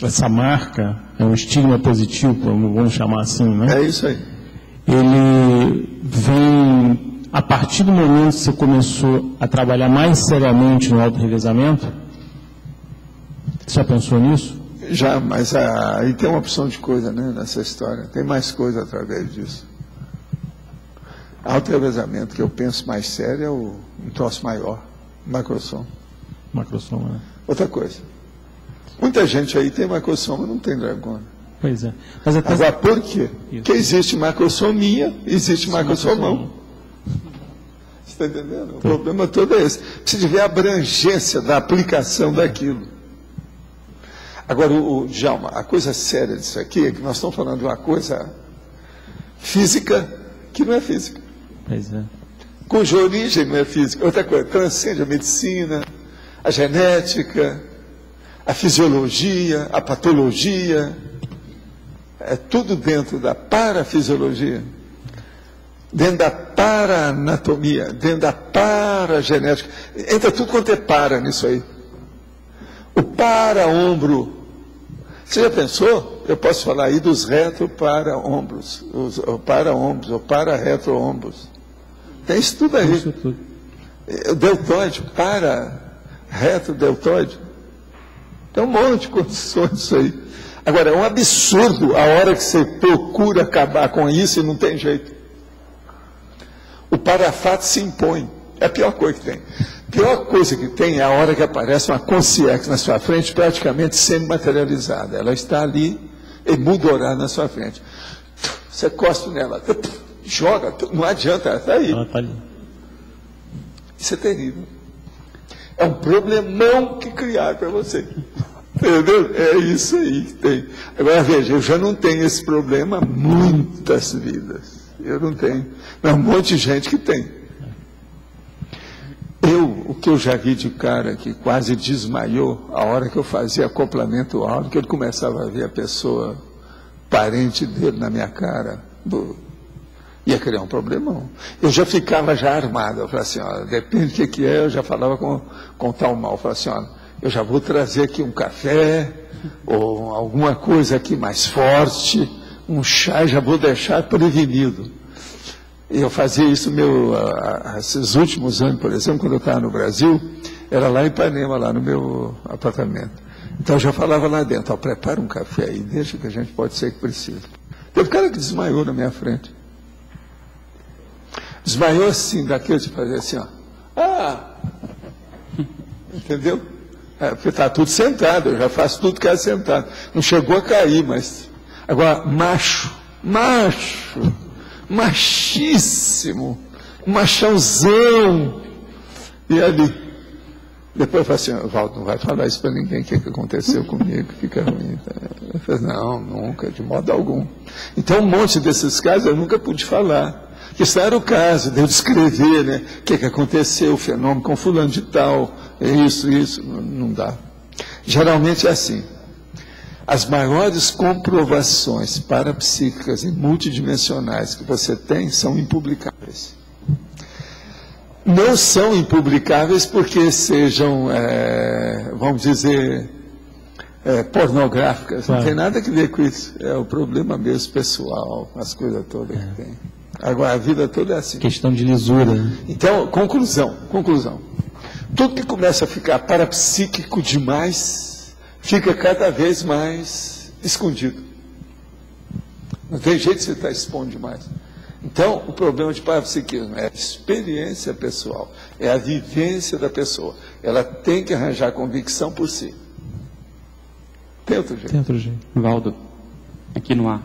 essa marca é um estigma positivo, vamos chamar assim, né? É isso aí. Ele vem a partir do momento que você começou a trabalhar mais seriamente no autorrevezamento? Você já pensou nisso? Já, mas aí tem uma opção de coisa, né, nessa história. Tem mais coisa através disso. Autorrevezamento, que eu penso mais sério, é um troço maior, macrosom. Macrosom, né? Outra coisa. Muita gente aí tem macrosom, mas não tem dragona. Pois é. Mas até... Agora, por quê? Porque existe macrosomia, existe macrosomão. Você está entendendo? O problema todo é esse. Precisa ver a abrangência da aplicação daquilo. Agora, Djalma, a coisa séria disso aqui é que nós estamos falando de uma coisa física que não é física. Pois é. Cuja origem não é física. Outra coisa, transcende a medicina, a genética, a fisiologia, a patologia. É tudo dentro da parafisiologia, dentro da paraanatomia, dentro da paragenética. Entra tudo quanto é para nisso aí. O para-ombro. Você já pensou? Eu posso falar aí dos retro-para-ombros, os para-ombros, ou para-retro-ombros. Tem isso tudo aí. Isso tudo. O deltoide, para-retro-deltoide. Tem um monte de condições disso aí. Agora, é um absurdo a hora que você procura acabar com isso e não tem jeito. O parafato se impõe. É a pior coisa que tem. A pior coisa que tem é a hora que aparece uma consciência na sua frente, praticamente semi-materializada. Ela está ali, emudorada na sua frente. Você costa nela, joga, não adianta, ela está aí. Ela está ali. Isso é terrível. É um problemão que criaram para você. Entendeu? É isso aí que tem. Agora veja, eu já não tenho esse problema há muitas vidas. Eu não tenho. Mas um monte de gente que tem. O que eu já vi de cara que quase desmaiou a hora que eu fazia acoplamento áudio, que ele começava a ver a pessoa, parente dele na minha cara, ia criar um problemão. Eu já ficava armado, eu falava assim, ó, depende do que é, eu já falava com tal mal, eu falava assim, ó, eu já vou trazer aqui um café, ou alguma coisa aqui mais forte, um chá, já vou deixar prevenido. Eu fazia isso esses últimos anos, por exemplo, quando eu estava no Brasil, era lá em Ipanema, lá no meu apartamento. Então eu já falava lá dentro, ó, prepara um café aí, deixa que a gente pode ser que precisa. Teve um cara que desmaiou na minha frente. Desmaiou assim, daquele de fazer assim, ó. Entendeu? Porque está tudo sentado, eu já faço tudo que é sentado. Não chegou a cair, mas... Agora, machíssimo, machãozão, e ali, Depois eu falei assim, Valdo, não vai falar isso para ninguém, o que aconteceu comigo, fica ruim. Eu falei, não, nunca, de modo algum. Então, um monte desses casos eu nunca pude falar. Isso era o caso, de eu descrever, né, o que aconteceu, o fenômeno com fulano de tal, isso, não dá. Geralmente é assim. As maiores comprovações parapsíquicas e multidimensionais que você tem são impublicáveis. Não são impublicáveis porque sejam, vamos dizer, pornográficas. Não tem nada a ver com isso. É o problema mesmo pessoal, as coisas todas que tem. Agora, a vida toda é assim. Questão de lisura. Então, conclusão. Tudo que começa a ficar parapsíquico demais, fica cada vez mais escondido. Não tem jeito de você estar expondo demais. Então, o problema de parapsiquismo é a experiência pessoal, é a vivência da pessoa. Ela tem que arranjar convicção por si. Tem outro jeito? Tem outro jeito. Valdo, aqui no ar.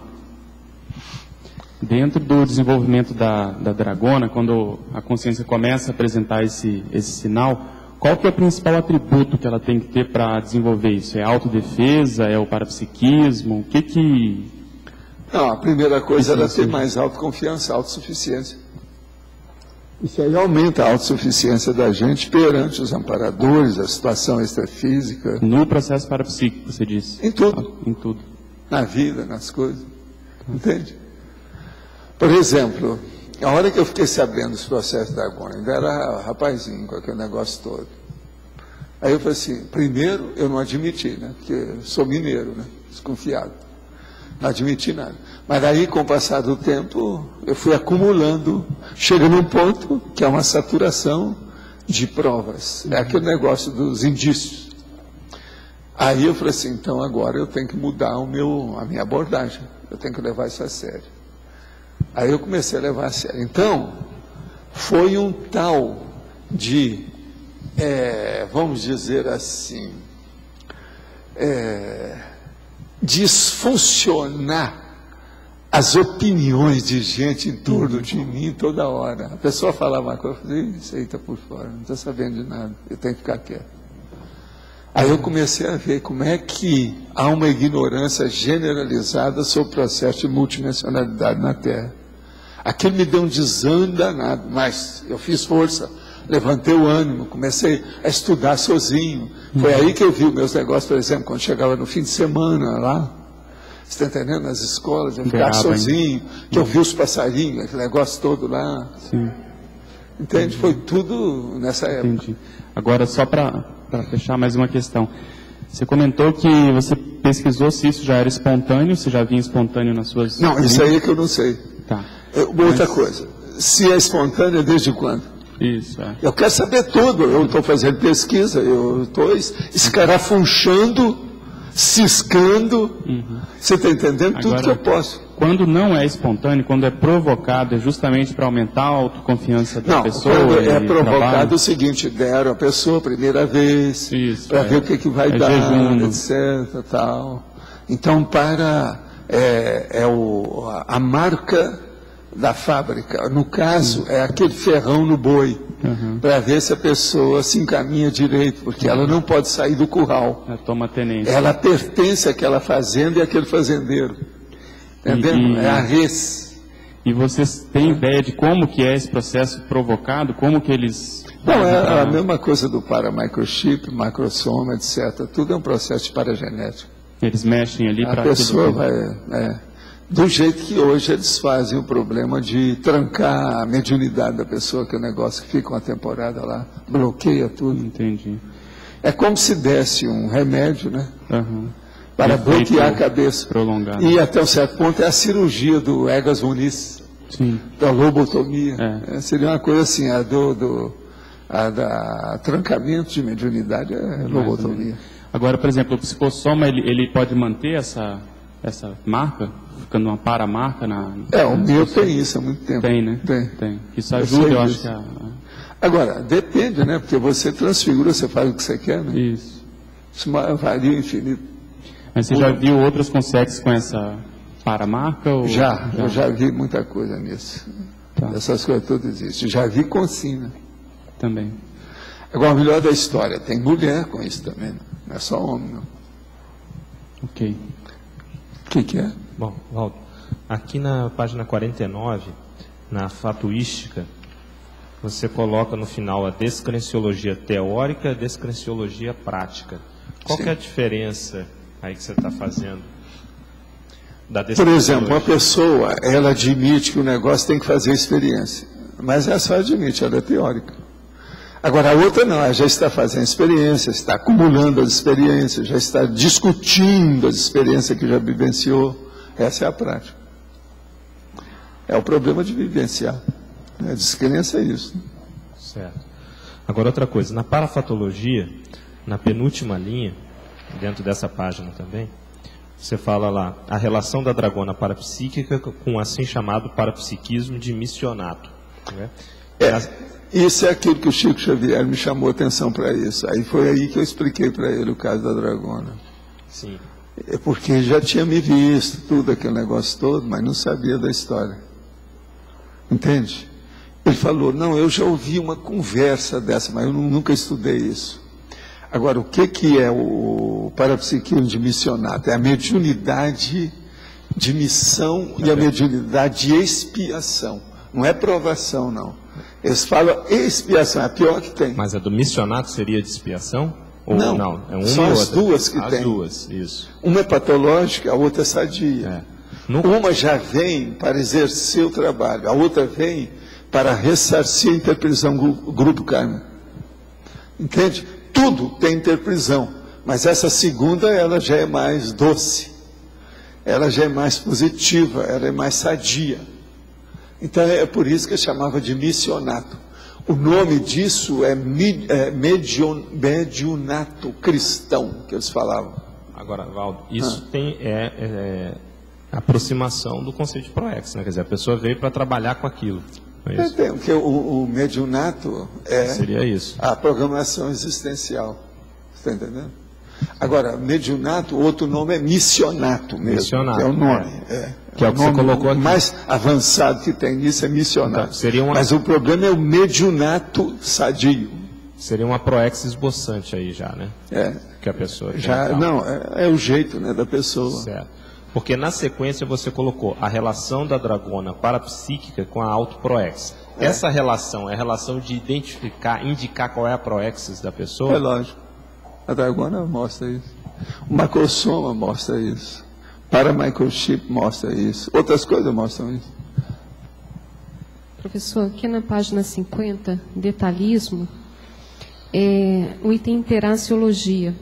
Dentro do desenvolvimento da dragona, quando a consciência começa a apresentar esse sinal, qual que é o principal atributo que ela tem que ter para desenvolver isso? É a autodefesa? É o parapsiquismo? O que... Não, a primeira coisa era ter mais autoconfiança, autossuficiência. Isso aí aumenta a autossuficiência da gente perante os amparadores, a situação extrafísica. No processo parapsíquico, você disse? Em tudo. Em tudo. Na vida, nas coisas. Entende? Por exemplo, a hora que eu fiquei sabendo dos processos da Dragona, ainda era rapazinho com aquele negócio todo. Aí eu falei assim, primeiro eu não admiti, né? Porque eu sou mineiro, né? Desconfiado. Não admiti nada. Mas aí, com o passar do tempo, eu fui acumulando, chega num ponto que é uma saturação de provas. É aquele negócio dos indícios. Aí eu falei assim, então agora eu tenho que mudar a minha abordagem. Eu tenho que levar isso a sério. Aí eu comecei a levar a sério. Então, foi um tal de, vamos dizer assim, desfuncionar as opiniões de gente em torno de mim toda hora. A pessoa falava uma coisa, eu falei, isso aí está por fora, não estou sabendo de nada, eu tenho que ficar quieto. Aí eu comecei a ver como é que há uma ignorância generalizada sobre o processo de multidimensionalidade na Terra. Aquilo me deu um desânimo danado, mas eu fiz força, levantei o ânimo, comecei a estudar sozinho. Foi aí que eu vi os meus negócios, por exemplo, quando chegava no fim de semana lá, você está entendendo? Nas escolas, eu ficava sozinho, que eu vi os passarinhos, aquele negócio todo lá. Sim. Entende? Foi tudo nessa época. Entendi. Agora, só para fechar mais uma questão. Você comentou que você pesquisou se isso já era espontâneo, se já vinha espontâneo nas suas... Não, isso aí é que eu não sei. Tá. Outra coisa, se é espontâneo, desde quando? Isso, é. Eu quero saber tudo, eu estou fazendo pesquisa, eu estou escarafunchando, ciscando, você está entendendo? Agora, tudo que eu posso. Quando não é espontâneo, quando é provocado, é justamente para aumentar a autoconfiança da pessoa? Não, quando é provocado trabalho? o seguinte, deram a pessoa a primeira vez, para ver o que vai dar, jejum, etc. Tal. Então, a marca da fábrica, no caso, é aquele ferrão no boi, para ver se a pessoa se encaminha direito, porque ela não pode sair do curral. Ela toma tenência. Ela pertence àquela fazenda e àquele fazendeiro. Entendendo? É a res. E vocês têm ideia de como que é esse processo provocado? Como que eles... Não, é a mesma coisa do paramicrochip, macrosoma, etc. Tudo é um processo de paragenético. Eles mexem ali para... A pessoa vai... do jeito que hoje eles fazem o problema de trancar a mediunidade da pessoa, que é um negócio que fica uma temporada lá, bloqueia tudo. Entendi. É como se desse um remédio, né? Para bloquear a cabeça. Prolongado. E até um certo ponto é a cirurgia do Egas Muniz, da lobotomia. Seria uma coisa assim, a da trancamento de mediunidade é lobotomia. Agora, por exemplo, o psicossoma, ele pode manter essa marca? Ficando uma paramarca na... o meu tem isso há muito tempo. Tem, né? Tem. Isso ajuda, eu acho que Agora, depende, né? Porque você transfigura, você faz o que você quer, né? Isso. Isso varia infinito. Mas você já viu outras consegues com essa paramarca? Ou... Eu já vi muita coisa nisso. Essas coisas todas existem. Já vi consina. Também. Agora, o melhor da história, tem mulher com isso também, não é só homem, não. Ok. O que é? Bom, Valdo, aqui na página 49, na fatuística, você coloca no final a descrenciologia teórica e a descrenciologia prática. Qual que é a diferença aí que você está fazendo? Por exemplo, uma pessoa, ela admite que o negócio tem que fazer experiência, mas ela só admite, ela é teórica. Agora, a outra não, ela já está fazendo experiência, está acumulando as experiências, já está discutindo as experiências que já vivenciou. Essa é a prática. É o problema de vivenciar. A descrença é isso. Certo. Agora, outra coisa, na parafatologia, na penúltima linha, dentro dessa página também, você fala lá, a relação da dragona parapsíquica com o assim chamado parapsiquismo de missionato. Né? Isso é aquilo que o Chico Xavier me chamou a atenção para isso. Aí foi aí que eu expliquei para ele o caso da dragona. Sim. É porque ele já tinha me visto, tudo aquele negócio todo, mas não sabia da história. Entende? Ele falou, não, eu já ouvi uma conversa dessa, mas eu nunca estudei isso. Agora, o que é o parapsiquismo de missionato? É a mediunidade de missão e a mediunidade de expiação. Não é provação, não. Eles falam expiação, é a pior que tem. Mas a do missionato seria de expiação? Ou não? É uma são e as outra. duas que tem. As duas, isso. Uma é patológica, a outra é sadia. Uma já vem para exercer o trabalho, a outra vem para ressarcir a interprisão grupo karma. Entende? Tudo tem interprisão, mas essa segunda, ela já é mais doce, ela já é mais positiva, ela é mais sadia. Então é por isso que eu chamava de missionato. O nome disso é mediunato cristão, que eles falavam. Agora, Valdo, isso tem aproximação do conceito de proex, né? Quer dizer, a pessoa veio para trabalhar com aquilo. É isso? Porque o mediunato seria isso. A programação existencial. Está entendendo? Agora, mediunato, outro nome é missionato mesmo. Missionato. Que é o nome. Que é o que você colocou aqui. O mais avançado que tem nisso é missionato. Então, seria Mas o problema é o mediunato sadio. Seria uma proex esboçante aí já, né? Que a pessoa é o jeito, né, da pessoa. Certo. Porque na sequência você colocou a relação da dragona parapsíquica com a autoproex. Essa relação é a relação de indicar qual é a proexis da pessoa? É lógico. A dragona mostra isso. O macrosoma mostra isso. Paramicrochip mostra isso. Outras coisas mostram isso. Professor, aqui na página 50, detalhismo, o item interaciologia.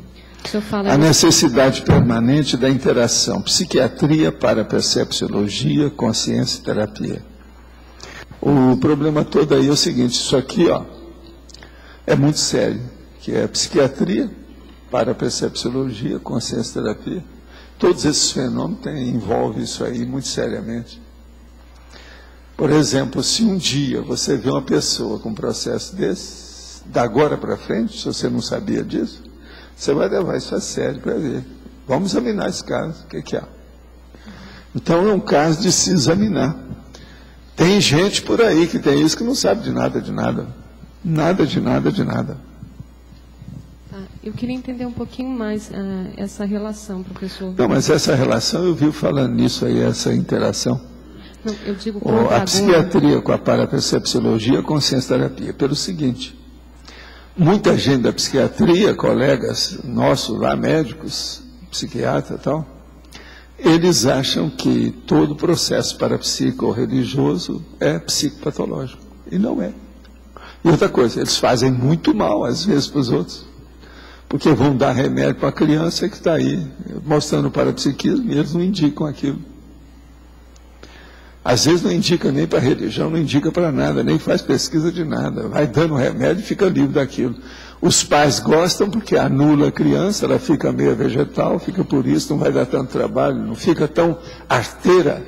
A necessidade permanente da interação, psiquiatria, parapercepciologia, consciência e terapia. O problema todo aí é o seguinte, isso aqui é muito sério, que é psiquiatria, parapercepciologia, consciência e terapia. Todos esses fenômenos envolvem isso aí muito seriamente. Por exemplo, se um dia você vê uma pessoa com um processo desse, da agora para frente, se você não sabia disso, você vai levar isso a sério para ver. Vamos examinar esse caso, o que há? Então é um caso de se examinar. Tem gente por aí que tem isso que não sabe de nada, de nada. Nada, de nada, de nada. Eu queria entender um pouquinho mais essa relação, professor. Não, mas essa relação, eu vi falando nisso aí, essa interação. Não, eu digo com a psiquiatria com a parapercepciologia, a consciência terapia. Pelo seguinte, muita gente da psiquiatria, colegas nossos lá, médicos, psiquiatras e tal, eles acham que todo processo parapsíquico religioso é psicopatológico. E não é. E outra coisa, eles fazem muito mal, às vezes, para os outros. Porque vão dar remédio para a criança que está aí, mostrando o parapsiquismo, e eles não indicam aquilo. Às vezes não indica nem para a religião, não indica para nada, nem faz pesquisa de nada. Vai dando remédio e fica livre daquilo. Os pais gostam porque anula a criança, ela fica meio vegetal, fica por isso, não vai dar tanto trabalho, não fica tão arteira,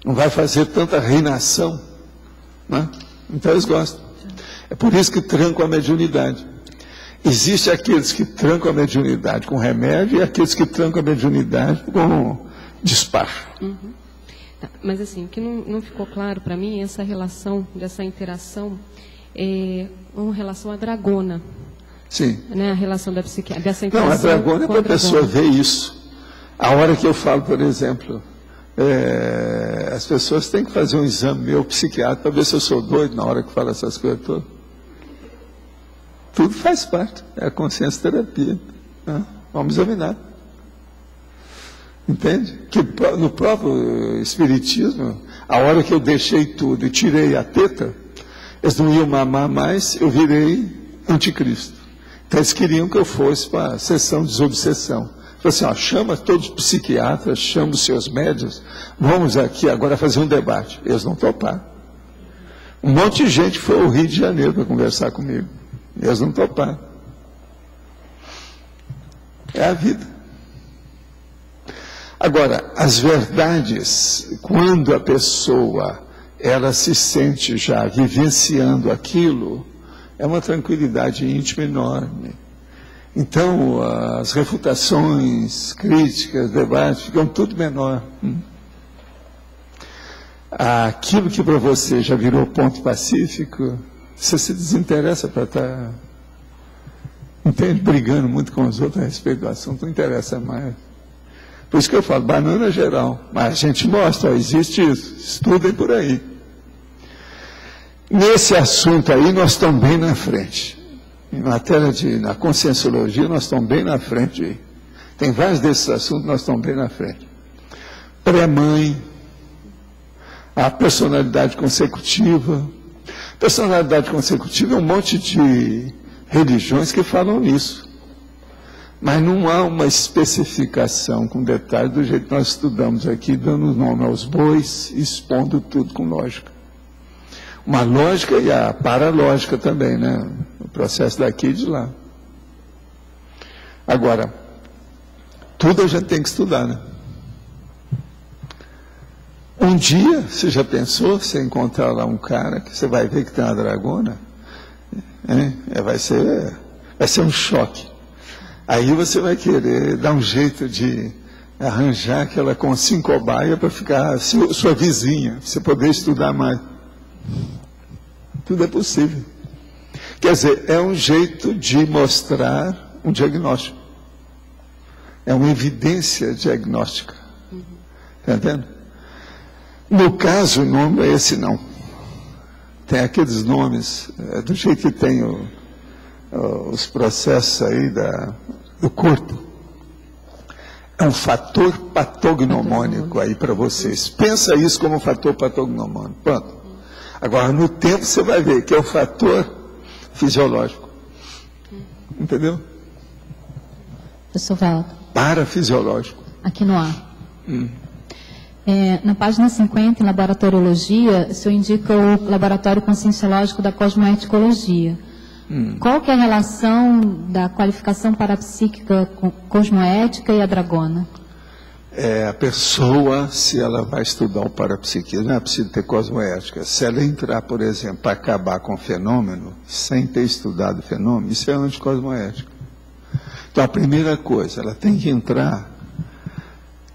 não vai fazer tanta reinação. Né? Então eles gostam. É por isso que trancam a mediunidade. Existem aqueles que trancam a mediunidade com remédio e aqueles que trancam a mediunidade com despacho. Uhum. Mas assim, o que não ficou claro para mim é essa relação, dessa interação com relação à dragona. Sim. Né, a relação dessa interação. Não, a dragona é para a pessoa ver isso. A hora que eu falo, por exemplo, as pessoas têm que fazer um exame meu psiquiátrico para ver se eu sou doido na hora que falo essas coisas todas. Tudo faz parte, é a consciência terapia. Né? Vamos examinar. Entende? Que no próprio Espiritismo, a hora que eu deixei tudo e tirei a teta, eles não iam mamar mais, eu virei anticristo. Então eles queriam que eu fosse para a sessão de desobsessão. Falei assim, ó, chama todos os psiquiatras, chama os seus médicos, vamos aqui agora fazer um debate. Eles não toparam. Um monte de gente foi ao Rio de Janeiro para conversar comigo. Eles não toparam. É a vida. Agora, as verdades, quando a pessoa ela se sente já vivenciando aquilo, é uma tranquilidade íntima enorme. Então, as refutações, críticas, debates, ficam tudo menor. Aquilo que para você já virou ponto pacífico, você se desinteressa para estar, entende, brigando muito com os outros a respeito do assunto, não interessa mais. Por isso que eu falo, banana geral. Mas a gente mostra, ó, existe isso, estudem por aí. Nesse assunto aí, nós estamos bem na frente. Em matéria na conscienciologia, nós estamos bem na frente. Tem vários desses assuntos, nós estamos bem na frente. Pré-mãe, a personalidade consecutiva. Personalidade consecutiva é um monte de religiões que falam nisso. Mas não há uma especificação com detalhe do jeito que nós estudamos aqui, dando nome aos bois, expondo tudo com lógica. Uma lógica e a paralógica também, né? O processo daqui e de lá. Agora, tudo a gente tem que estudar, né? Um dia, você já pensou, você encontrar lá um cara que você vai ver que tem uma dragona? Vai ser um choque. Aí você vai querer dar um jeito de arranjar aquela consim cobaia para ficar sua vizinha, para você poder estudar mais. Tudo é possível. Quer dizer, é um jeito de mostrar um diagnóstico. É uma evidência diagnóstica. Está entendendo? No caso, o nome é esse não. Tem aqueles nomes, do jeito que tem os processos aí do corpo. É um fator patognomônico aí para vocês. Pensa isso como um fator patognomônico. Pronto. Agora, no tempo, você vai ver que é um fator fisiológico. Entendeu? Professor Valdo. Parafisiológico. Aqui no ar. Na página 50, em laboratoriologia, o senhor indica o laboratório conscienciológico da cosmoeticologia. Qual que é a relação da qualificação parapsíquica com cosmoética e a dragona? A pessoa, se ela vai estudar o parapsiquismo, não é preciso ter cosmoética. Se ela entrar, por exemplo, para acabar com o fenômeno, sem ter estudado o fenômeno, isso é anticosmoética. Então, a primeira coisa, ela tem que entrar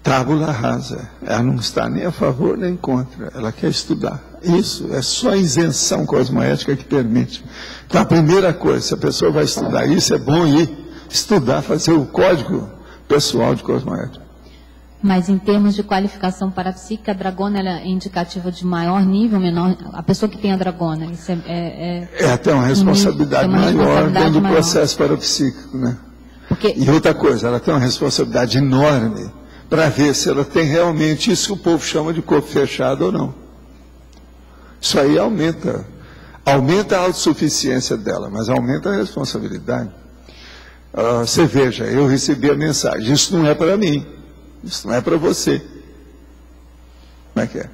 tábula rasa. Ela não está nem a favor nem contra. Ela quer estudar. Isso é só a isenção cosmoética que permite. Então, a primeira coisa, se a pessoa vai estudar isso, é bom ir estudar, fazer o código pessoal de cosmoética. Mas em termos de qualificação parapsíquica, a dragona ela é indicativa de maior nível, menor? A pessoa que tem a dragona, isso tem uma responsabilidade maior dentro do processo parapsíquico, né? E outra coisa, ela tem uma responsabilidade enorme para ver se ela tem realmente isso que o povo chama de corpo fechado ou não. Isso aí aumenta a autossuficiência dela, mas aumenta a responsabilidade. Você veja, eu recebi a mensagem, isso não é para mim, isso não é para você. Como é que é?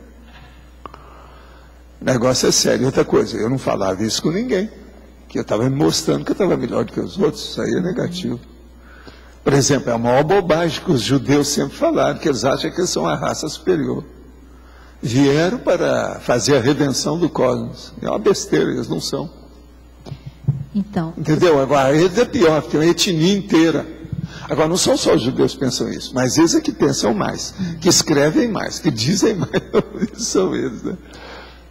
O negócio é sério. Outra coisa, eu não falava isso com ninguém, que eu estava me mostrando que eu estava melhor do que os outros, isso aí é negativo. Por exemplo, é a maior bobagem que os judeus sempre falaram, que eles acham que eles são a raça superior. Vieram para fazer a redenção do cosmos. É uma besteira, eles não são. Então. Entendeu? Agora, eles é pior, porque é uma etnia inteira. Agora, não são só os judeus que pensam isso, mas eles é que pensam mais, que escrevem mais, que dizem mais. São eles, né?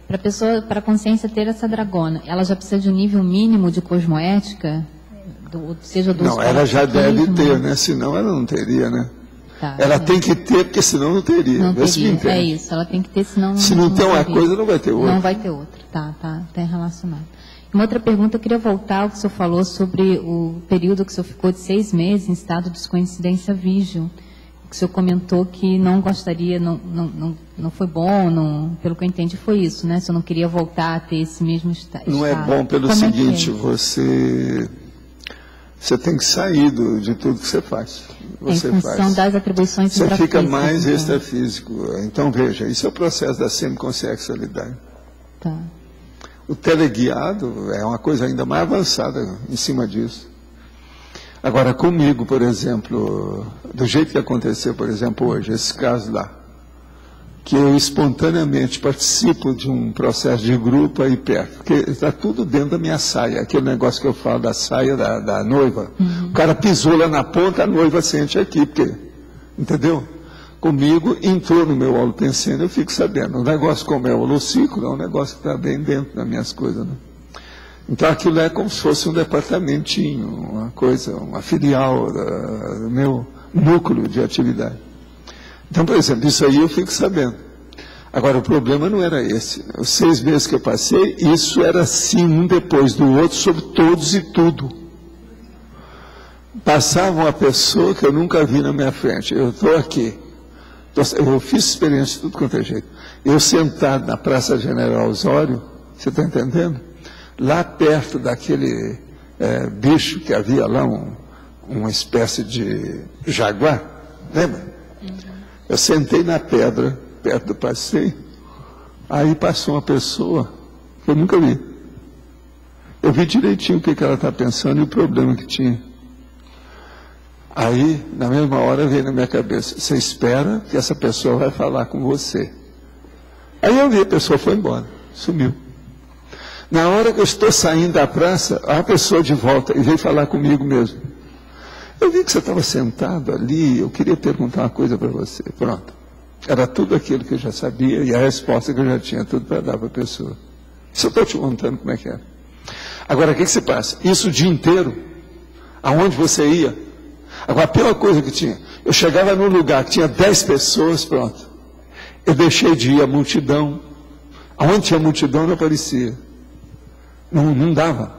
para a consciência ter essa dragona, ela já precisa de um nível mínimo de cosmoética? Seja do não, ela já deve ter, né? Senão ela não teria, né? Tá, ela tem que ter, porque senão não teria. Não teria. É isso, ela tem que ter, senão se não tem uma teria. coisa, não vai ter outra. Não vai ter outra, tá relacionado. Uma outra pergunta, eu queria voltar ao que o senhor falou sobre o período que o senhor ficou de 6 meses em estado de descoincidência vígil. O senhor comentou que não gostaria, não foi bom, pelo que eu entendi foi isso, né? O senhor não queria voltar a ter esse mesmo estado. Não é bom pelo seguinte, você tem que sair de tudo que você faz. Você em função das atribuições você fica mais então. extrafísico. Então, veja, isso é o processo da semiconsexualidade. Tá. O teleguiado é uma coisa ainda mais avançada em cima disso. Agora, comigo, por exemplo, do jeito que aconteceu, por exemplo, hoje, esse caso lá, que eu espontaneamente participo de um processo de grupo aí perto, porque está tudo dentro da minha saia, aquele negócio que eu falo da saia da noiva. O cara pisou lá na ponta, a noiva sente aqui, porque, entendeu? Comigo, entrou no meu holopensene, eu fico sabendo. O negócio como é o holociclo, é um negócio que está bem dentro das minhas coisas, né? Então aquilo é como se fosse um departamentinho, uma coisa, uma filial do meu núcleo de atividade. Então, por exemplo, isso aí eu fico sabendo. Agora, o problema não era esse. Os 6 meses que eu passei, isso era assim, um depois do outro, sobre todos e tudo. Passava uma pessoa que eu nunca vi na minha frente. Eu estou aqui. Eu fiz experiência de tudo quanto é jeito. Eu sentado na Praça General Osório, você está entendendo? Lá perto daquele bicho que havia lá, uma espécie de jaguar, lembra? Eu sentei na pedra, perto do passeio, aí passou uma pessoa que eu nunca vi. Eu vi direitinho o que ela está pensando e o problema que tinha. Aí, na mesma hora, veio na minha cabeça, você espera que essa pessoa vai falar com você. Aí eu vi, a pessoa foi embora, sumiu. Na hora que eu estou saindo da praça, a pessoa de volta e veio falar comigo mesmo. Eu vi que você estava sentado ali, eu queria perguntar uma coisa para você. Pronto. Era tudo aquilo que eu já sabia e a resposta que eu já tinha, tudo para dar para a pessoa. Isso eu estou te contando como é que era. Agora, o que se passa? Isso o dia inteiro, aonde você ia. Agora, a pior coisa que tinha, eu chegava num lugar que tinha 10 pessoas, pronto. Eu deixei de ir à multidão. Aonde tinha multidão não aparecia. Não dava.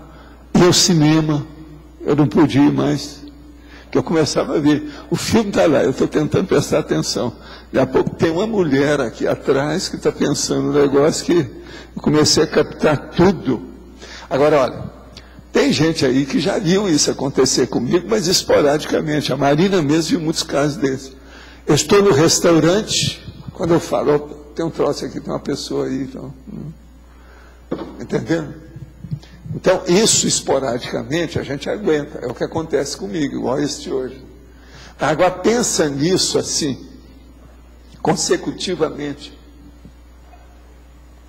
E o cinema, eu não podia ir mais. Que eu começava a ver, o filme está lá, eu estou tentando prestar atenção. Daqui a pouco tem uma mulher aqui atrás que está pensando no negócio que eu comecei a captar tudo. Agora, olha, tem gente aí que já viu isso acontecer comigo, mas esporadicamente. A Marina mesmo viu muitos casos desses. Eu estou no restaurante, quando eu falo, oh, tem um troço aqui, tem uma pessoa aí. Então, entendendo? Então, isso esporadicamente a gente aguenta, é o que acontece comigo, igual este hoje. Agora, pensa nisso assim, consecutivamente.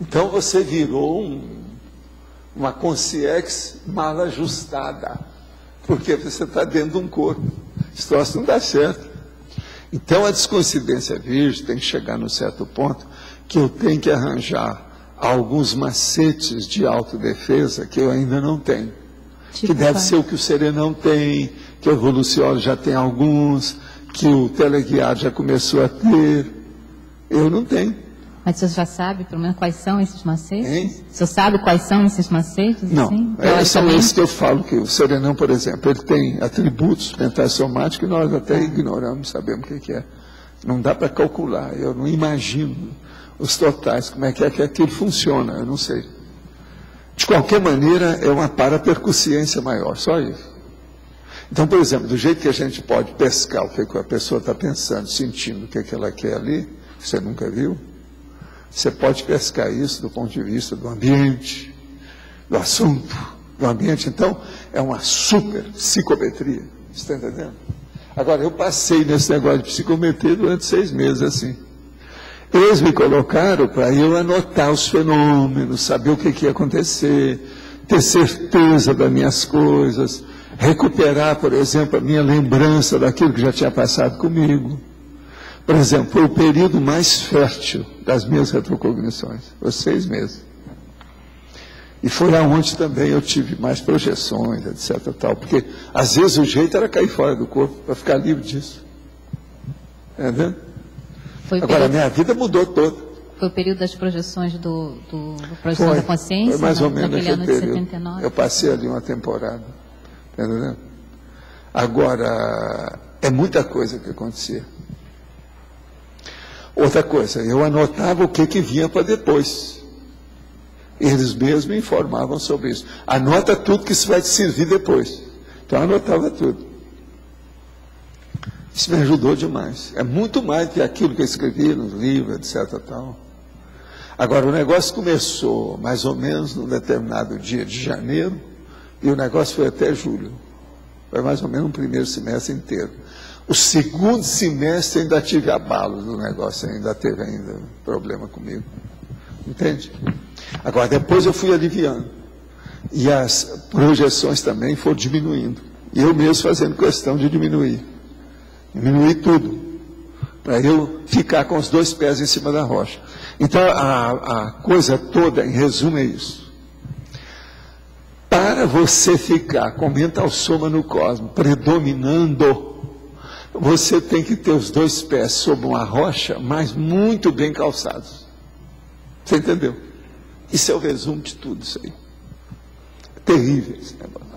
Então, você virou uma consciência mal ajustada, porque você está dentro de um corpo. Esse troço não dá certo. Então, a descoincidência virgem tem que chegar num certo ponto que eu tenho que arranjar alguns macetes de autodefesa que eu ainda não tenho. Que deve ser o que o serenão tem, que o evoluciólogo já tem alguns, que o teleguiado já começou a ter. Eu não tenho. Mas o senhor já sabe, pelo menos, quais são esses macetes? Hein? O senhor sabe quais são esses macetes? Não, assim, são esses que eu falo, que o serenão, por exemplo, ele tem atributos mentais somáticos que nós até ignoramos, sabemos o que é. Não dá para calcular, eu não imagino os totais, como é que aquilo funciona, eu não sei. De qualquer maneira, é uma parapercussiência maior, só isso. Então, por exemplo, do jeito que a gente pode pescar o que a pessoa está pensando, sentindo, o que ela quer ali, que você nunca viu, você pode pescar isso do ponto de vista do ambiente, do assunto, do ambiente. Então, é uma super psicometria, você está entendendo? Agora, eu passei nesse negócio de psicometria durante 6 meses, assim. Eles me colocaram para eu anotar os fenômenos, saber o que ia acontecer, ter certeza das minhas coisas, recuperar, por exemplo, a minha lembrança daquilo que já tinha passado comigo. Por exemplo, foi o período mais fértil das minhas retrocognições, foi 6 meses. E foi aonde também eu tive mais projeções, etc. Tal, porque às vezes o jeito era cair fora do corpo para ficar livre disso. Entendeu? Agora, a minha vida mudou toda. Foi o período das projeções do projeção da consciência? Foi mais ou menos naquele ano período. De 79? Eu passei ali uma temporada. Entendeu? Agora, é muita coisa que acontecia. Outra coisa, eu anotava o que vinha para depois. Eles mesmos me informavam sobre isso. Anota tudo que isso vai te servir depois. Então, eu anotava tudo. Isso me ajudou demais. É muito mais do que aquilo que eu escrevi nos livros, etc. Tal. Agora, o negócio começou mais ou menos num determinado dia de janeiro, e o negócio foi até julho. Foi mais ou menos um primeiro semestre inteiro. O segundo semestre ainda tive abalo do negócio, ainda teve problema comigo. Entende? Agora, depois eu fui aliviando. E as projeções também foram diminuindo. E eu mesmo fazendo questão de diminuir. Diminuir tudo. Para eu ficar com os 2 pés em cima da rocha. Então, a coisa toda, em resumo, é isso. Para você ficar com mental soma no cosmos, predominando, você tem que ter os 2 pés sob uma rocha, mas muito bem calçados. Você entendeu? Isso é o resumo de tudo isso aí. É terrível esse negócio.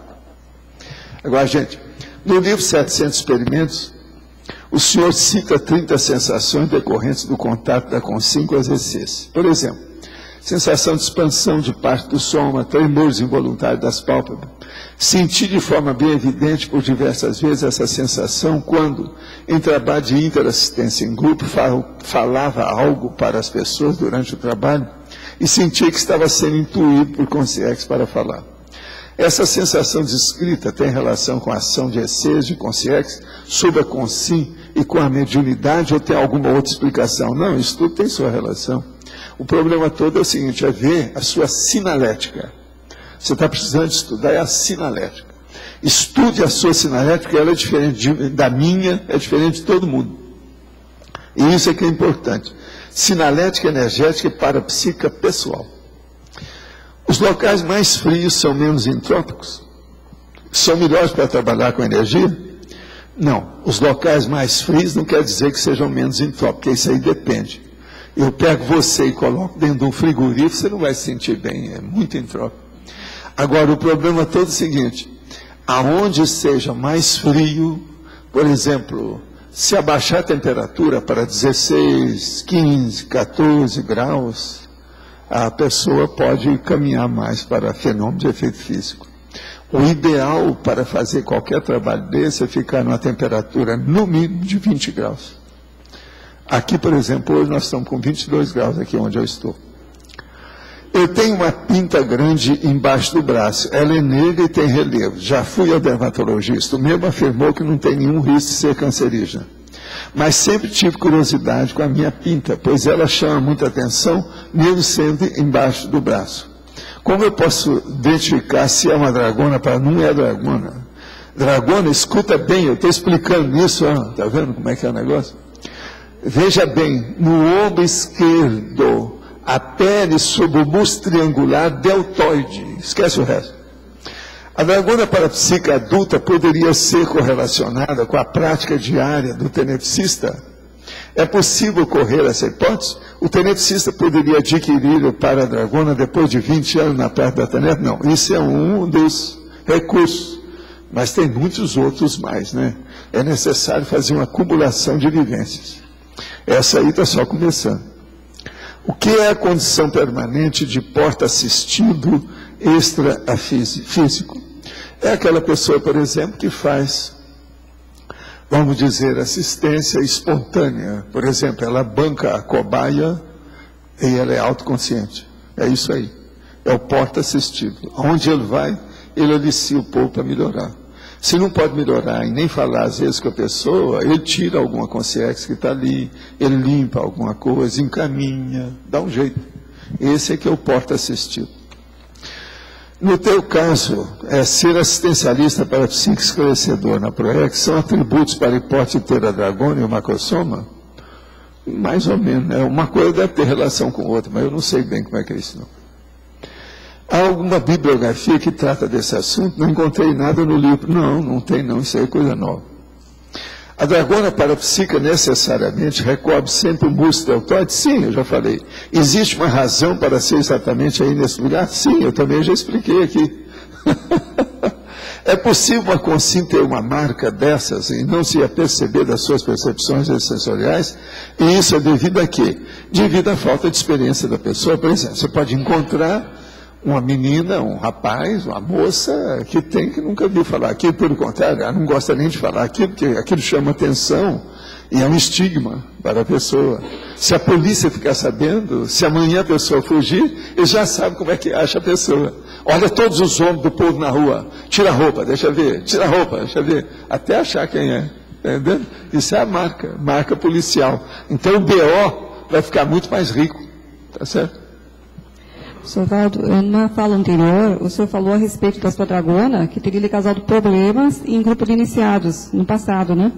Agora, gente, no livro 700 Experimentos, o senhor cita 30 sensações decorrentes do contato da consciência com as essências. Por exemplo, sensação de expansão de parte do soma, tremores involuntários das pálpebras. Senti de forma bem evidente por diversas vezes essa sensação quando, em trabalho de interassistência em grupo, falava algo para as pessoas durante o trabalho e sentia que estava sendo intuído por consciência para falar. Essa sensação descrita tem relação com a ação de essência de consciência sobre a consciência e com a mediunidade ou tem alguma outra explicação? Não, isso tudo tem sua relação. O problema todo é o seguinte, é ver a sua sinalética. Você está precisando estudar a sinalética. Estude a sua sinalética, ela é diferente da minha, é diferente de todo mundo. E isso é que é importante. Sinalética energética e parapsíquica pessoal. Os locais mais frios são menos entrópicos? São melhores para trabalhar com energia? Não. Os locais mais frios não quer dizer que sejam menos entrópicos, isso aí depende. Eu pego você e coloco dentro de um frigorífico, você não vai se sentir bem, é muito entrópico. Agora, o problema todo é o seguinte, aonde seja mais frio, por exemplo, se abaixar a temperatura para 16, 15, 14 graus, a pessoa pode caminhar mais para fenômeno de efeito físico. O ideal para fazer qualquer trabalho desse é ficar numa temperatura no mínimo de 20 graus. Aqui, por exemplo, hoje nós estamos com 22 graus aqui onde eu estou. Eu tenho uma pinta grande embaixo do braço. Ela é negra e tem relevo. Já fui ao dermatologista. O mesmo afirmou que não tem nenhum risco de ser cancerígena. Mas sempre tive curiosidade com a minha pinta, pois ela chama muita atenção, mesmo sendo embaixo do braço. Como eu posso identificar se é uma dragona para não é dragona? Dragona, escuta bem, eu estou explicando isso, está vendo como é que é o negócio? Veja bem, no ombro esquerdo, a pele sob o músculo triangular deltoide. Esquece o resto. A dragona parapsíquica adulta poderia ser correlacionada com a prática diária do tenepsista? É possível correr essa hipótese? O tenepsista poderia adquirir o paradragona depois de 20 anos na prática da tenep? Não, isso é um dos recursos. Mas tem muitos outros mais, né? É necessário fazer uma acumulação de vivências. Essa aí está só começando. O que é a condição permanente de porta-assistido extra-físico? É aquela pessoa, por exemplo, que faz, vamos dizer, assistência espontânea. Por exemplo, ela banca a cobaia e ela é autoconsciente. É isso aí. É o porta-assistido. Onde ele vai, ele alicia o povo para melhorar. Se não pode melhorar e nem falar às vezes com a pessoa, ele tira alguma consciência que está ali, ele limpa alguma coisa, encaminha, dá um jeito. Esse é que é o porta-assistido. No teu caso, ser assistencialista parapsíquico esclarecedor na PROEX são atributos para a hipótese de ter a dragona e o macrosoma? Mais ou menos. Uma coisa deve ter relação com outra, mas eu não sei bem como é que é isso não. Há alguma bibliografia que trata desse assunto? Não encontrei nada no livro. Não tem não, isso aí é coisa nova. A dragona parapsíquica necessariamente recobre sempre o músculo deltoide? Sim, eu já falei. Existe uma razão para ser exatamente aí nesse lugar? Sim, eu também já expliquei aqui. É possível uma consciência ter uma marca dessas e não se aperceber das suas percepções sensoriais? E isso é devido a quê? Devido à falta de experiência da pessoa. Por exemplo, você pode encontrar uma menina, um rapaz, uma moça que nunca viu falar aquilo, pelo contrário, ela não gosta nem de falar aquilo, porque aquilo chama atenção e é um estigma para a pessoa. Se a polícia ficar sabendo, se amanhã a pessoa fugir, ele já sabe como é que acha a pessoa. Olha todos os homens do povo na rua, tira a roupa, deixa eu ver, tira a roupa, deixa eu ver, até achar quem é, entendeu? Isso é a marca policial. Então o BO vai ficar muito mais rico, tá certo? Sr. Valdo, numa fala anterior, o senhor falou a respeito da sua dragona, que teria lhe causado problemas em grupo de iniciados, no passado, né?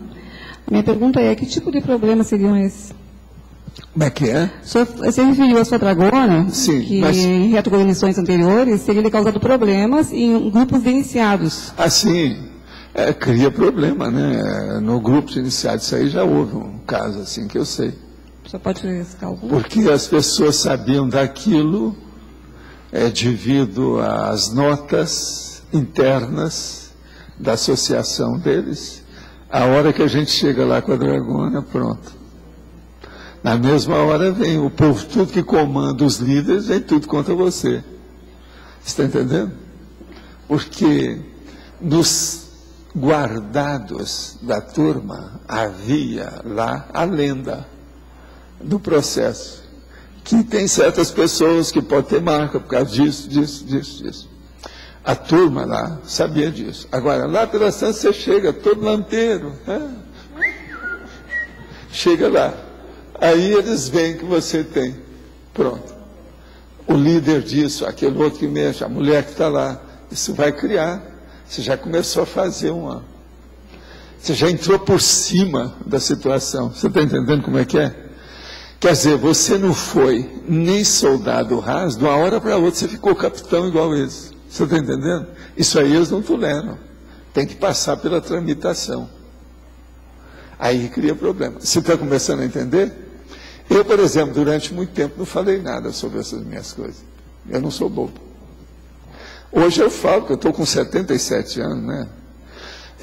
A minha pergunta é, que tipo de problemas seriam esses? Como é que é? Você referiu a sua dragona, sim, que mas em retrocognições anteriores teria lhe causado problemas em grupos de iniciados. Assim, cria problema, né? No grupo de iniciados, isso aí já houve um caso assim que eu sei. Você pode riscar algum? Porque as pessoas sabiam daquilo devido às notas internas da associação deles. A hora que a gente chega lá com a dragona, pronto. Na mesma hora vem o povo, tudo que comanda os líderes, vem tudo contra você. Está entendendo? Porque nos guardados da turma havia lá a lenda do processo. Que tem certas pessoas que podem ter marca por causa disso. A turma lá sabia disso. Agora, lá pela Santa você chega todo lampeiro, né? Chega lá. Aí eles veem que você tem. Pronto. O líder disso, aquele outro que mexe, a mulher que está lá. Isso vai criar. Você já começou a fazer uma... Você já entrou por cima da situação. Você está entendendo como é que é? Quer dizer, você não foi nem soldado raso, de uma hora para outra você ficou capitão igual eles. Você está entendendo? Isso aí eles não toleram. Tem que passar pela tramitação. Aí cria problema. Você está começando a entender? Eu, por exemplo, durante muito tempo não falei nada sobre essas minhas coisas. Eu não sou bobo. Hoje eu falo que eu estou com 77 anos, né?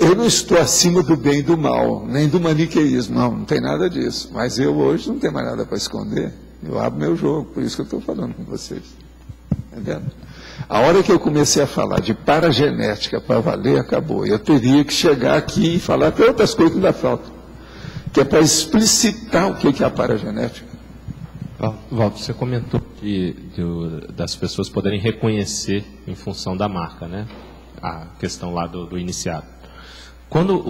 Eu não estou acima do bem e do mal, nem do maniqueísmo, não tem nada disso. Mas eu hoje não tenho mais nada para esconder. Eu abro meu jogo, por isso que eu estou falando com vocês. Entendeu? A hora que eu comecei a falar de paragenética para valer, acabou. Eu teria que chegar aqui e falar até outras coisas que ainda faltam. Que é para explicitar o que é a paragenética. Valdo, você comentou das pessoas poderem reconhecer em função da marca, né? A questão lá do iniciado. Quando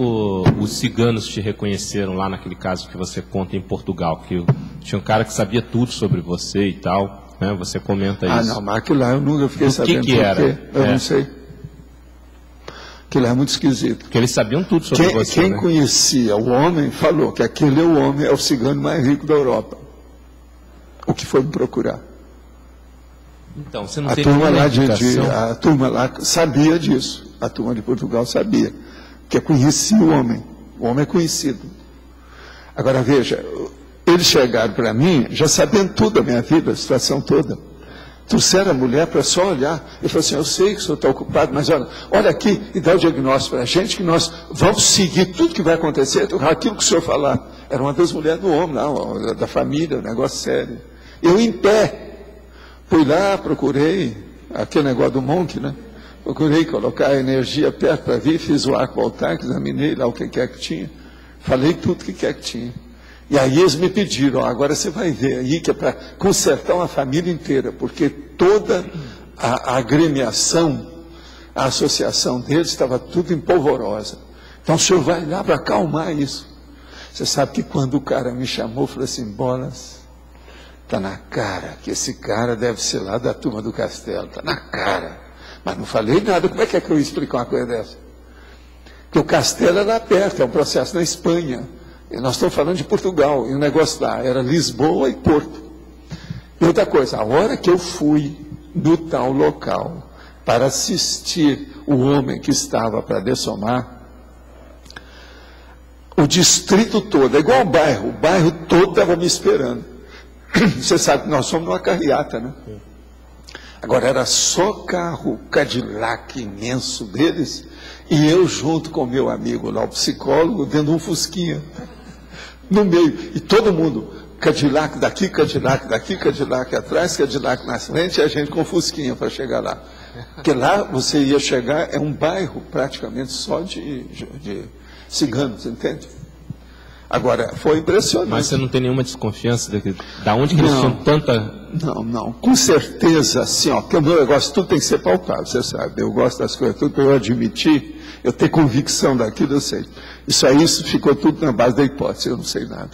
os ciganos te reconheceram lá naquele caso que você conta em Portugal, que tinha um cara que sabia tudo sobre você e tal, né? Você comenta isso. Não, mas aquilo lá eu nunca fiquei sabendo que era? Eu não sei. Aquilo lá é muito esquisito. Porque eles sabiam tudo sobre você, Quem né? conhecia o homem falou que aquele homem é o cigano mais rico da Europa. O que foi me procurar. Então, você não A tem turma nenhuma lá indicação? a turma lá sabia disso. A turma de Portugal sabia. Que conhecia o homem é conhecido. Agora veja, eles chegaram para mim, já sabendo tudo da minha vida, a situação toda. Trouxeram a mulher para só olhar. Ele falou assim, eu sei que o senhor está ocupado, mas olha aqui e dá o diagnóstico para a gente, que nós vamos seguir tudo que vai acontecer, aquilo que o senhor falar. Era uma das mulheres do homem, lá, da família, um negócio sério. Eu em pé, fui lá, procurei aquele negócio do Monk, né? Procurei colocar a energia perto para vir, fiz o arco voltaico, examinei lá o que quer que tinha, falei tudo o que quer que tinha. E aí eles me pediram, agora você vai ver aí que é para consertar uma família inteira, porque toda a agremiação, a associação deles estava tudo empolvorosa. Então o senhor vai lá para acalmar isso. Você sabe que quando o cara me chamou, falou assim, Bolas, está na cara que esse cara deve ser lá da turma do Castelo, está na cara. Mas não falei nada, como é que eu ia explicar uma coisa dessa? Porque o Castelo é lá perto, é um processo na Espanha. E nós estamos falando de Portugal, e o negócio lá era Lisboa e Porto. E outra coisa, a hora que eu fui no tal local para assistir o homem que estava para dessomar, o distrito todo, é igual o bairro todo estava me esperando. Você sabe que nós somos numa carreata, né? Agora era só carro Cadillac imenso deles, e eu junto com meu amigo lá, o psicólogo, dentro de um fusquinha, no meio, e todo mundo, Cadillac daqui, Cadillac atrás, Cadillac na frente, e a gente com fusquinha para chegar lá. Porque lá você ia chegar, é um bairro praticamente só de ciganos, entende? Agora, foi impressionante. Mas você não tem nenhuma desconfiança da onde que eles tinham tanta... Não. Com certeza, assim, ó, porque o meu negócio tudo tem que ser palpável, você sabe. Eu gosto das coisas tudo para eu admitir, eu ter convicção daquilo, eu sei. Isso ficou tudo na base da hipótese, eu não sei nada.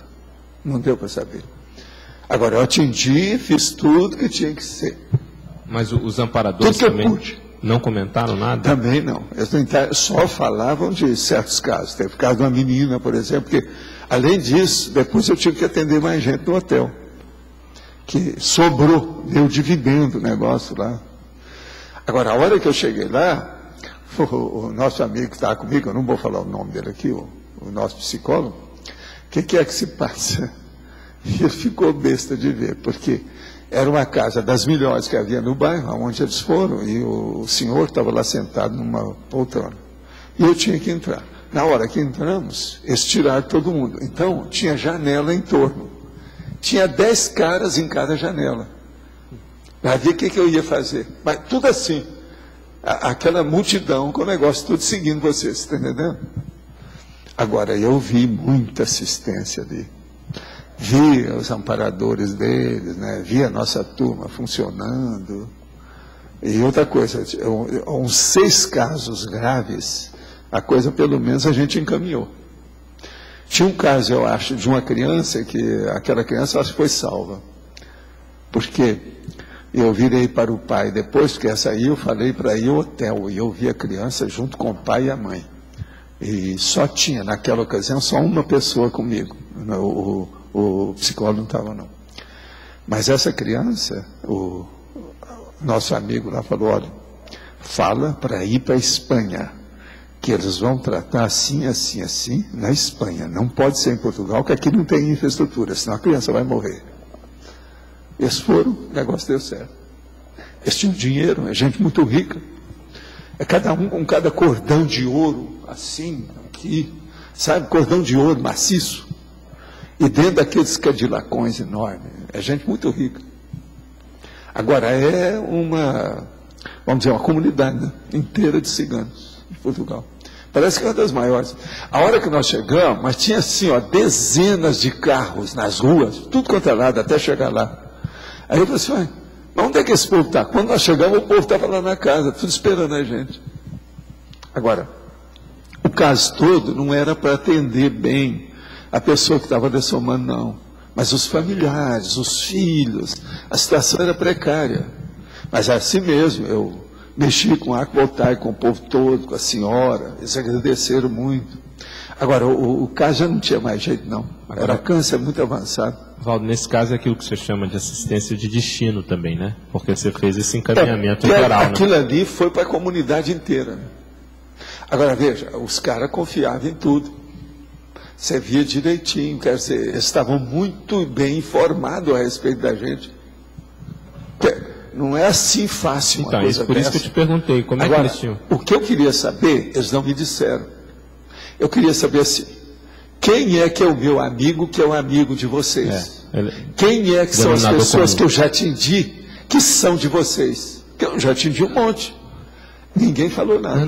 Não deu para saber. Agora, eu atingi, fiz tudo que tinha que ser. Mas os amparadores também não comentaram nada? Também não. Eles só falavam de certos casos. Teve o caso de uma menina, por exemplo, que, além disso, depois eu tive que atender mais gente no hotel. Que sobrou, deu dividendo o negócio lá. Agora, a hora que eu cheguei lá, o nosso amigo que estava comigo, eu não vou falar o nome dele aqui, o nosso psicólogo, o que é que se passa? E ele ficou besta de ver, porque era uma casa das melhores que havia no bairro, onde eles foram, e o senhor estava lá sentado numa poltrona. E eu tinha que entrar. Na hora que entramos, eles tiraram todo mundo. Então, tinha janela em torno. Tinha 10 caras em cada janela. Para ver o que eu ia fazer. Mas tudo assim. Aquela multidão com o negócio tudo seguindo vocês, está entendendo? Agora, eu vi muita assistência ali. Vi os amparadores deles, né? Vi a nossa turma funcionando. E outra coisa, uns 6 casos graves, a coisa pelo menos a gente encaminhou. Tinha um caso, eu acho, de uma criança, que aquela criança acho que foi salva. Porque eu virei para o pai, depois que essa aí eu falei para ir ao hotel, e eu vi a criança junto com o pai e a mãe. E só tinha, naquela ocasião, só uma pessoa comigo. O psicólogo não estava, não. Mas essa criança, o nosso amigo lá falou, olha, fala para ir para a Espanha, que eles vão tratar assim, assim, assim, na Espanha. Não pode ser em Portugal, que aqui não tem infraestrutura, senão a criança vai morrer. Eles foram, o negócio deu certo. Eles tinham dinheiro, é gente muito rica. É cada um com cada cordão de ouro, assim, aqui, sabe, cordão de ouro maciço. E dentro daqueles cadilacões enormes, é gente muito rica. Agora, é uma, vamos dizer, uma comunidade, né, inteira de ciganos de Portugal. Parece que é uma das maiores. A hora que nós chegamos, mas tinha assim, ó, dezenas de carros nas ruas, tudo quanto é lado, até chegar lá. Aí eu falei assim, onde é que esse povo está? Quando nós chegamos, o povo estava lá na casa, tudo esperando a gente. Agora, o caso todo não era para atender bem a pessoa que estava dessomando, não. Mas os familiares, os filhos, a situação era precária. Mas assim mesmo, eu mexi com a Aquavoltaica, com o povo todo, com a senhora, eles agradeceram muito. Agora, o caso já não tinha mais jeito, não. Era câncer muito avançado. Valdo, nesse caso é aquilo que você chama de assistência de destino também, né? Porque você fez esse encaminhamento geral, né? Aquilo ali foi para a comunidade inteira. Né? Agora, veja, os caras confiavam em tudo. Você via direitinho, quer dizer, eles estavam muito bem informados a respeito da gente. Não é assim fácil uma coisa por isso que eu te perguntei, como é que eles tinham? O que eu queria saber, eles não me disseram. Eu queria saber assim, quem é que é o meu amigo que é o amigo de vocês? Quem é que são as pessoas que eu já atendi, que são de vocês? Que eu já atendi um monte. Ninguém falou nada.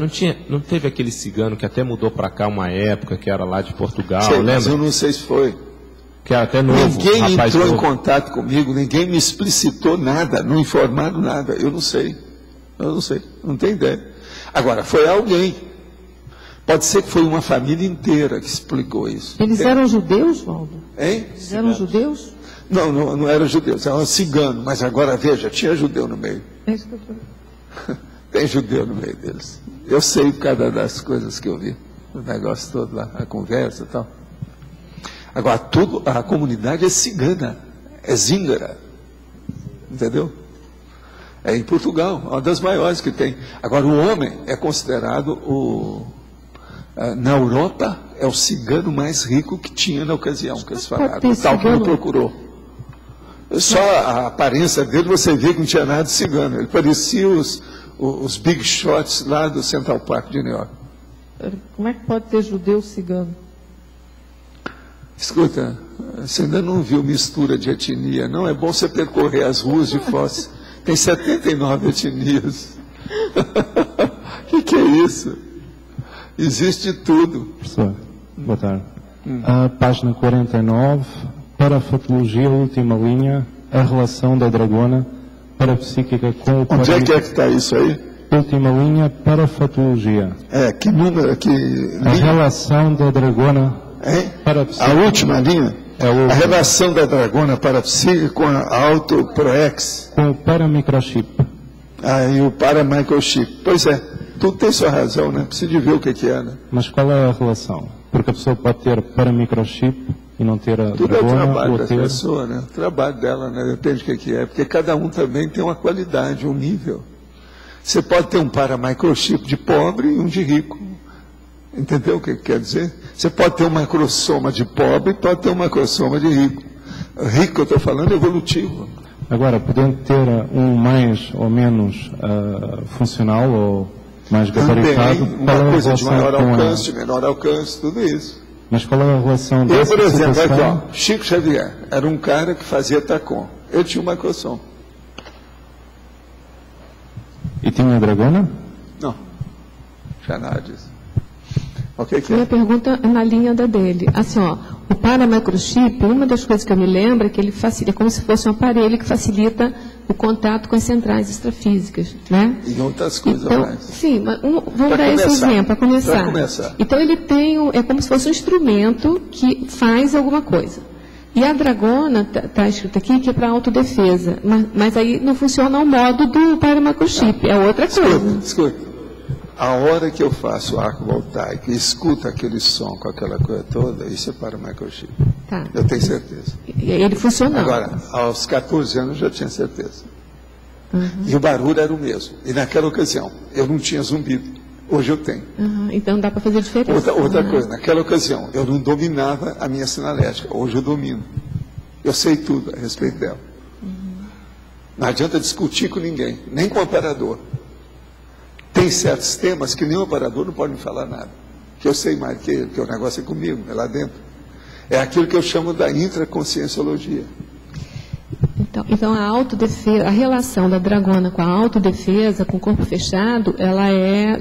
Não teve aquele cigano que até mudou para cá uma época, que era lá de Portugal, lembra? Mas eu não sei se foi. Que era até novo. Ninguém entrou em contato comigo, ninguém me explicitou nada, não informaram nada. Eu não sei, não tenho ideia. Agora, foi alguém. Pode ser que foi uma família inteira que explicou isso. Eles eram judeus, Valdo? Hein? Eles eram judeus? Não eram judeus, eram ciganos. Mas agora, veja, tinha judeu no meio. É isso que eu tô... Tem judeu no meio deles. Eu sei por causa das coisas que eu vi. O negócio todo lá, a conversa e tal. Agora, a comunidade é cigana. É zíngara. Entendeu? É em Portugal, uma das maiores que tem. Agora, o homem é considerado, na Europa, é o cigano mais rico que tinha na ocasião, que eles falaram. O tal que não procurou. Só a aparência dele, você vê que não tinha nada de cigano. Ele parecia os big shots lá do Central Park de New York. Como é que pode ter judeu cigano? Escuta, você ainda não viu mistura de etnia, não? É bom você percorrer as ruas de Foz. Tem 79 etnias. Que é isso? Existe tudo. Professor, boa tarde. A página 49, parafatologia, última linha, a relação da dragona parapsíquica com o Onde é que está isso aí? Última linha, parafatologia. Que número? A relação da dragona parapsíquica. A última linha? A relação da dragona parapsíquica com a autoproex. Com o paramicrochip. E o paramicrochip. Pois é, tudo tem sua razão, né? Precisa de ver o que é, né? Mas qual é a relação? Porque a pessoa pode ter paramicrochip e não ter a tudo dragona. É o trabalho da pessoa, né? O trabalho dela, né? Depende do que é. Porque cada um também tem uma qualidade, um nível. Você pode ter um paramicrochip de pobre e um de rico. Entendeu o que quer dizer? Você pode ter um macrosoma de pobre e pode ter um macrosoma de rico. Rico, eu estou falando, evolutivo. Agora, podendo ter um mais ou menos funcional ou mais gabaritado... Também, uma coisa de maior alcance, de menor alcance, tudo isso. Mas qual é a relação dessa por exemplo, situação? aqui, ó, Chico Xavier era um cara que fazia tacon. Ele tinha um macrosoma. E tinha a dragona? Não. Já nada disso. O que é? Minha pergunta é na linha da dele. Assim, ó, o paramicrochip, uma das coisas que eu me lembro é que ele facilita, é como se fosse um aparelho que facilita o contato com as centrais extrafísicas, né? E outras coisas então, mais. Sim, mas vamos dar esse exemplo para começar. Então ele tem, é como se fosse um instrumento que faz alguma coisa. E a dragona, está escrito aqui, que é para autodefesa, mas aí não funciona ao modo do paramicrochip, é outra coisa. Escuta. A hora que eu faço arco voltaico e escuto aquele som com aquela coisa toda, isso é paramicrochip. Tá. Eu tenho certeza. E ele funcionou. Agora, aos 14 anos eu já tinha certeza. E o barulho era o mesmo. E naquela ocasião, eu não tinha zumbido. Hoje eu tenho. Então dá para fazer diferença. Outra coisa, naquela ocasião, eu não dominava a minha sinalética. Hoje eu domino. Eu sei tudo a respeito dela. Não adianta discutir com ninguém, nem com o operador. Tem certos temas que nem o operador não pode me falar nada. Que eu sei mais que ele, porque o negócio é comigo, é lá dentro. É aquilo que eu chamo da intraconscienciologia. Então a autodefesa, a relação da dragona com a autodefesa, com o corpo fechado, ela é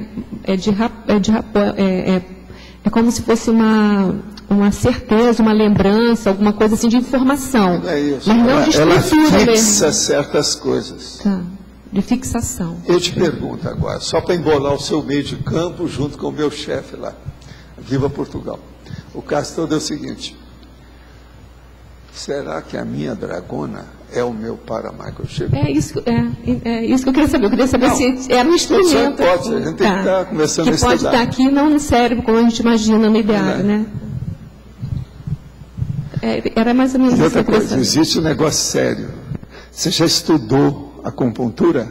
como se fosse uma certeza, uma lembrança, alguma coisa assim de informação. Não é isso. Mas não de estrutura ela fixa mesmo. certas coisas. Tá. De fixação. Eu te pergunto agora, só para embolar o seu meio de campo junto com o meu chefe lá, Viva Portugal. O caso todo é o seguinte: será que a minha dragona é o meu paramicrochip? É isso que eu queria saber. Eu queria saber se era um instrumento. A gente tem que estar começando a estudar. Que pode estar aqui, não no cérebro, como a gente imagina no ideário, né? Era mais ou menos e outra isso. Coisa, existe um negócio sério. Você já estudou a acupuntura?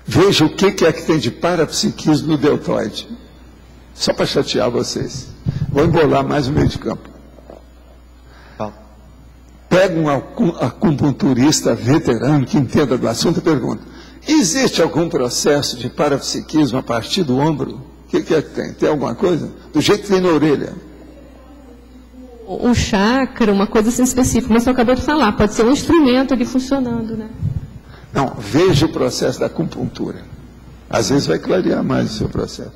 Veja o que é que tem de parapsiquismo no deltoide. Só para chatear vocês. Vou embolar mais o meio de campo. Pega um acupunturista veterano que entenda do assunto e pergunta: existe algum processo de parapsiquismo a partir do ombro? O que é que tem? Tem alguma coisa? Do jeito que tem na orelha. Um chakra, uma coisa assim específica, mas você acabou de falar, pode ser um instrumento ali funcionando, né? Não, veja o processo da acupuntura. Às vezes vai clarear mais o seu processo.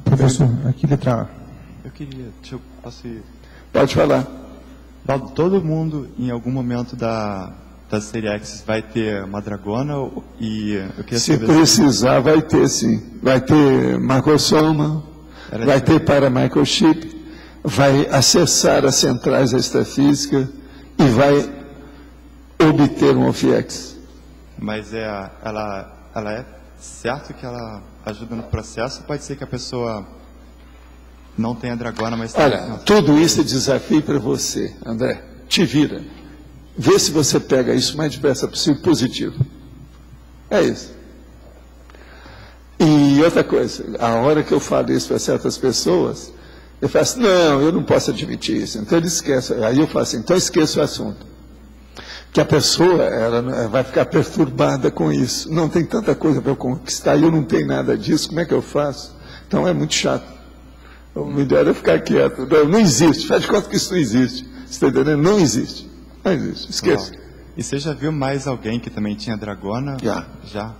Professor, aqui letra A. Eu queria, posso ir? Pode falar. Todo mundo, em algum momento da série X, vai ter uma dragona? E eu queria Se precisar, vai ter sim. Vai ter macrosoma, vai ter paramicrochip, vai acessar as centrais extrafísicas e vai obter um OFIEX. Mas ela é certo que ela ajuda no processo? Pode ser que a pessoa não tenha dragona, mas... Olha, tudo isso é desafio para você, André. Te vira. Vê se você pega isso o mais depressa possível, positivo. É isso. E outra coisa, a hora que eu falo isso para certas pessoas, eu falo assim, não, eu não posso admitir isso. Então ele esquece. Aí eu falo assim, então esqueça o assunto. Que a pessoa, ela vai ficar perturbada com isso. Não tem tanta coisa para eu conquistar, eu não tenho nada disso, como é que eu faço? Então é muito chato. O melhor é ficar quieto. Não existe, faz de conta que isso não existe. Você está entendendo? Não existe. Não existe, esqueça. E você já viu mais alguém que também tinha dragona? Já.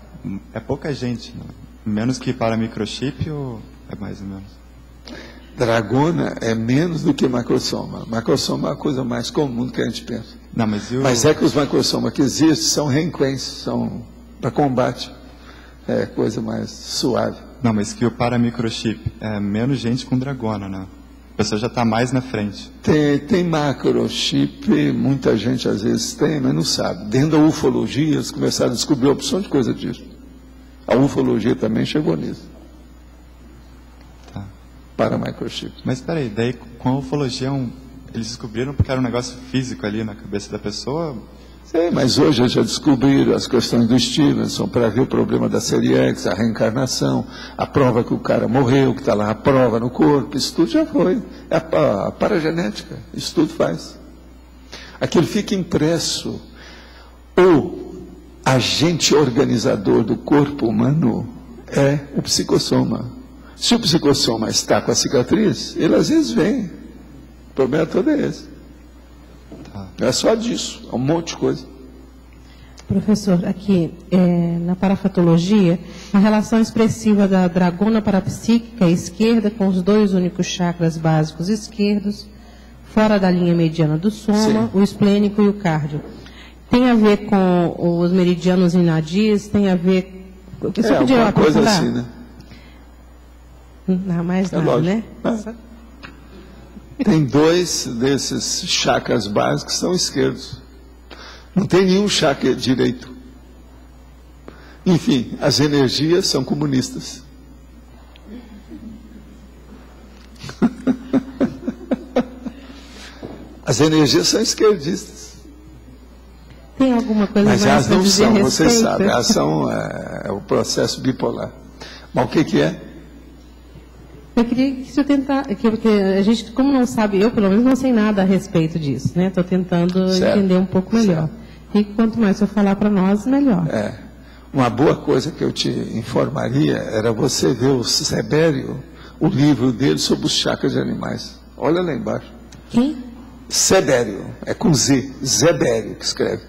É pouca gente, né? Menos que para microchip ou é mais ou menos? Dragona é menos do que macrosoma. Macrosoma é a coisa mais comum que a gente pensa. Não, mas é que os macrosomas que existem são renquenses, são para combate. É coisa mais suave. Não, mas que o paramicrochip é menos gente com dragona, né? A pessoa já está mais na frente. Tem macrochip, muita gente às vezes tem, mas não sabe. Dentro da ufologia, eles começaram a descobrir opção de coisa disso. A ufologia também chegou nisso. Tá. Para microchip. Mas espera aí, daí com a ufologia eles descobriram porque era um negócio físico ali na cabeça da pessoa? Sim, mas hoje eles já descobriram as questões do Stevenson para ver o problema da série X, a reencarnação, a prova que o cara morreu, que está lá a prova no corpo, isso tudo já foi. É a paragenética, isso tudo faz. Aquilo fica impresso. O agente organizador do corpo humano é o psicossoma. Se o psicossoma está com a cicatriz, ele às vezes vem. O problema todo é esse. Não é só disso, é um monte de coisa. Professor, aqui na parafatologia, a relação expressiva da dragona parapsíquica esquerda com os dois únicos chakras básicos esquerdos, fora da linha mediana do soma, o esplênico e o cardio. Tem a ver com os meridianos inadis, tem a ver... Você podia uma coisa assim, né? Não, mais nada, lógico. Né? Tem dois desses chakras básicos que são esquerdos. Não tem nenhum chakra direito. Enfim, as energias são comunistas. As energias são esquerdistas. Tem alguma coisa mas mais elas não são, respeito? Vocês sabem, elas são o processo bipolar. Mas o que é? Eu queria que você tentasse, porque a gente, como não sabe, eu pelo menos não sei nada a respeito disso, né? Estou tentando entender um pouco melhor. E quanto mais você falar para nós, melhor. Uma boa coisa que eu te informaria era você ver o Sebério, o livro dele sobre os chakras de animais. Olha lá embaixo. Quem? Sebério, é com Z, Zebério que escreve.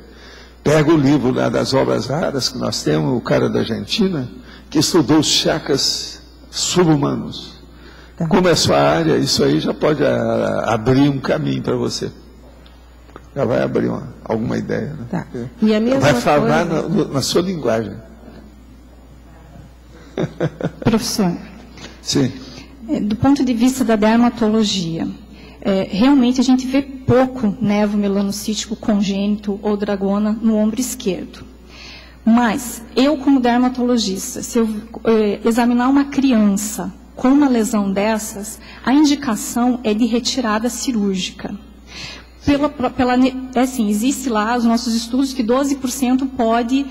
Pega o livro lá das obras raras que nós temos, o cara da Argentina, que estudou os chakras subhumanos. Como é a sua área, isso aí já pode abrir um caminho para você. Já vai abrir alguma ideia. Né? Tá. E a mesma vai falar coisa... na sua linguagem. Professor, sim. Do ponto de vista da dermatologia, realmente a gente vê pouco nevo melanocítico congênito ou dragona no ombro esquerdo. Mas, eu como dermatologista, se eu examinar uma criança com uma lesão dessas, a indicação é de retirada cirúrgica. Existe lá os nossos estudos que 12% pode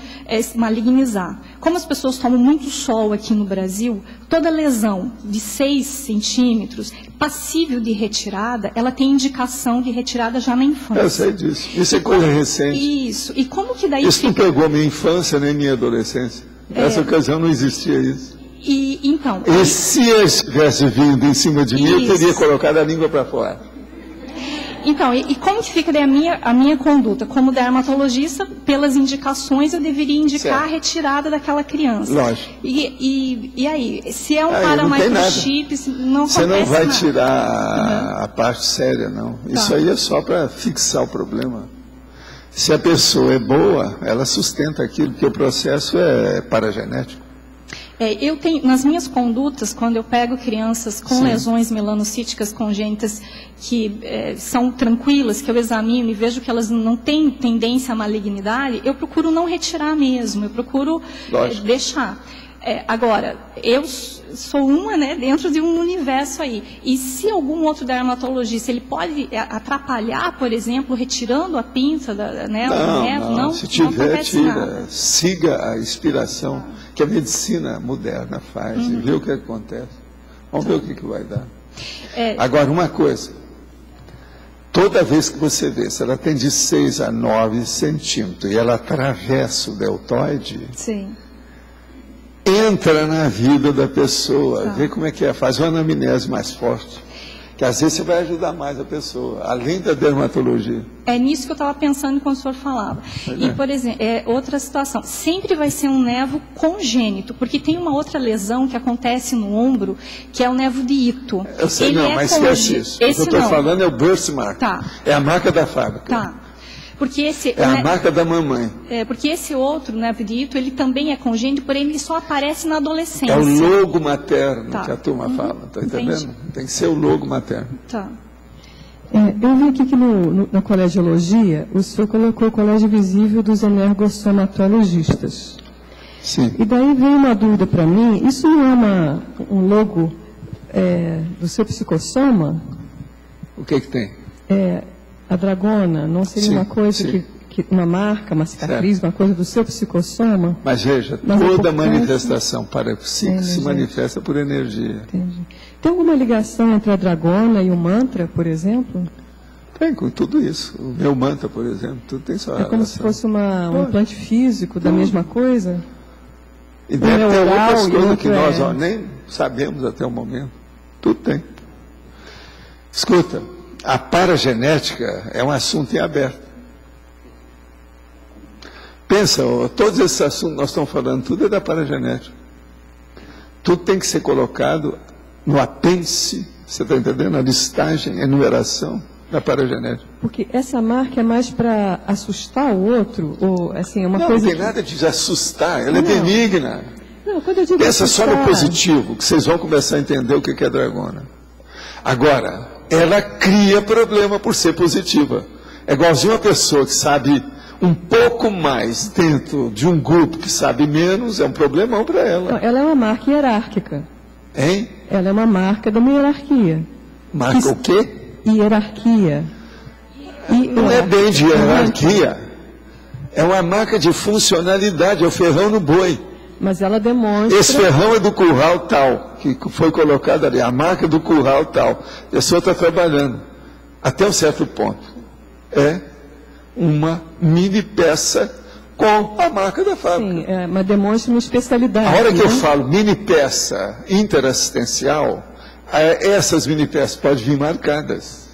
malignizar. Como as pessoas tomam muito sol aqui no Brasil, toda lesão de 6 centímetros, passível de retirada, ela tem indicação de retirada já na infância. Eu sei disso. Isso é coisa recente. Isso. E como que daí isso não pegou minha infância nem minha adolescência. Nessa ocasião não existia isso. Então... E se eu estivesse vindo em cima de mim, eu teria colocado a língua para fora. Então, e como que fica daí a minha conduta? Como dermatologista, pelas indicações, eu deveria indicar a retirada daquela criança. Lógico. E aí, se é um paramicrochip, não acontece nada. Você não vai tirar a parte séria, não. Tá. Isso aí é só para fixar o problema. Se a pessoa é boa, ela sustenta aquilo, porque o processo é paragenético. Eu tenho, nas minhas condutas, quando eu pego crianças com lesões melanocíticas congênitas que são tranquilas, que eu examino e vejo que elas não têm tendência à malignidade, eu procuro não retirar mesmo, eu procuro deixar. Agora, eu sou uma, né, dentro de um universo aí. E se algum outro dermatologista, ele pode atrapalhar, por exemplo, retirando a pinta, não, se tiver, tira. Siga a inspiração que a medicina moderna faz e vê o que acontece. Vamos ver o que vai dar. Agora, uma coisa. Toda vez que você vê, se ela tem de 6 a 9 centímetros e ela atravessa o deltoide, sim, entra na vida da pessoa, vê como é que é, faz uma anamnese mais forte, que às vezes você vai ajudar mais a pessoa, além da dermatologia. É nisso que eu estava pensando enquanto o senhor falava. E, por exemplo, outra situação, sempre vai ser um nevo congênito, porque tem uma outra lesão que acontece no ombro, que é o nevo de Ito. Eu sei, mas esquece isso. O que eu estou falando é o birthmark. É a marca da fábrica. Porque esse, a marca da mamãe. Porque esse outro nevo de Ito, ele também é congênito, porém ele só aparece na adolescência. É o logo materno que a turma fala, está entendendo? Tem que ser o logo materno. Eu vi aqui que na colegiologia, o senhor colocou o colégio visível dos energossomatologistas. Sim. E daí veio uma dúvida para mim, isso não é um logo do seu psicossoma? O que tem? A dragona não seria uma coisa que uma marca, uma cicatriz, uma coisa do seu psicossoma? Mas veja, toda manifestação parapsíquica se manifesta por energia. Entendi. Tem alguma ligação entre a dragona e o mantra, por exemplo? Tem, com tudo isso. O meu mantra, por exemplo, tudo tem sua relação. Como se fosse um implante físico da mesma coisa? E deve ter outras coisas que nós nem sabemos até o momento. Tudo tem. Escuta, a paragenética é um assunto em aberto. Pensa, todos esses assuntos que nós estamos falando, tudo é da paragenética. Tudo tem que ser colocado no apêndice, você está entendendo? A listagem, a enumeração da paragenética. Porque essa marca é mais para assustar o outro? Ou, assim, é uma coisa não tem nada de assustar, ela é benigna. Não, quando eu digo pensa assustar... só no positivo, que vocês vão começar a entender o que é dragona. Agora, ela cria problema por ser positiva. É igualzinho uma pessoa que sabe um pouco mais dentro de um grupo que sabe menos, é um problemão para ela. Não, ela é uma marca hierárquica. Hein? Ela é uma marca de uma hierarquia. Marca o quê? Hierarquia. Não é bem de hierarquia. É uma marca de funcionalidade, é o ferrão no boi. Mas ela demonstra... Esse ferrão é do curral tal, que foi colocado ali, a marca do curral tal. A pessoa está trabalhando até um certo ponto. É uma mini peça com a marca da fábrica. Sim, mas demonstra uma especialidade. A hora que eu falo mini peça interassistencial, essas mini peças podem vir marcadas.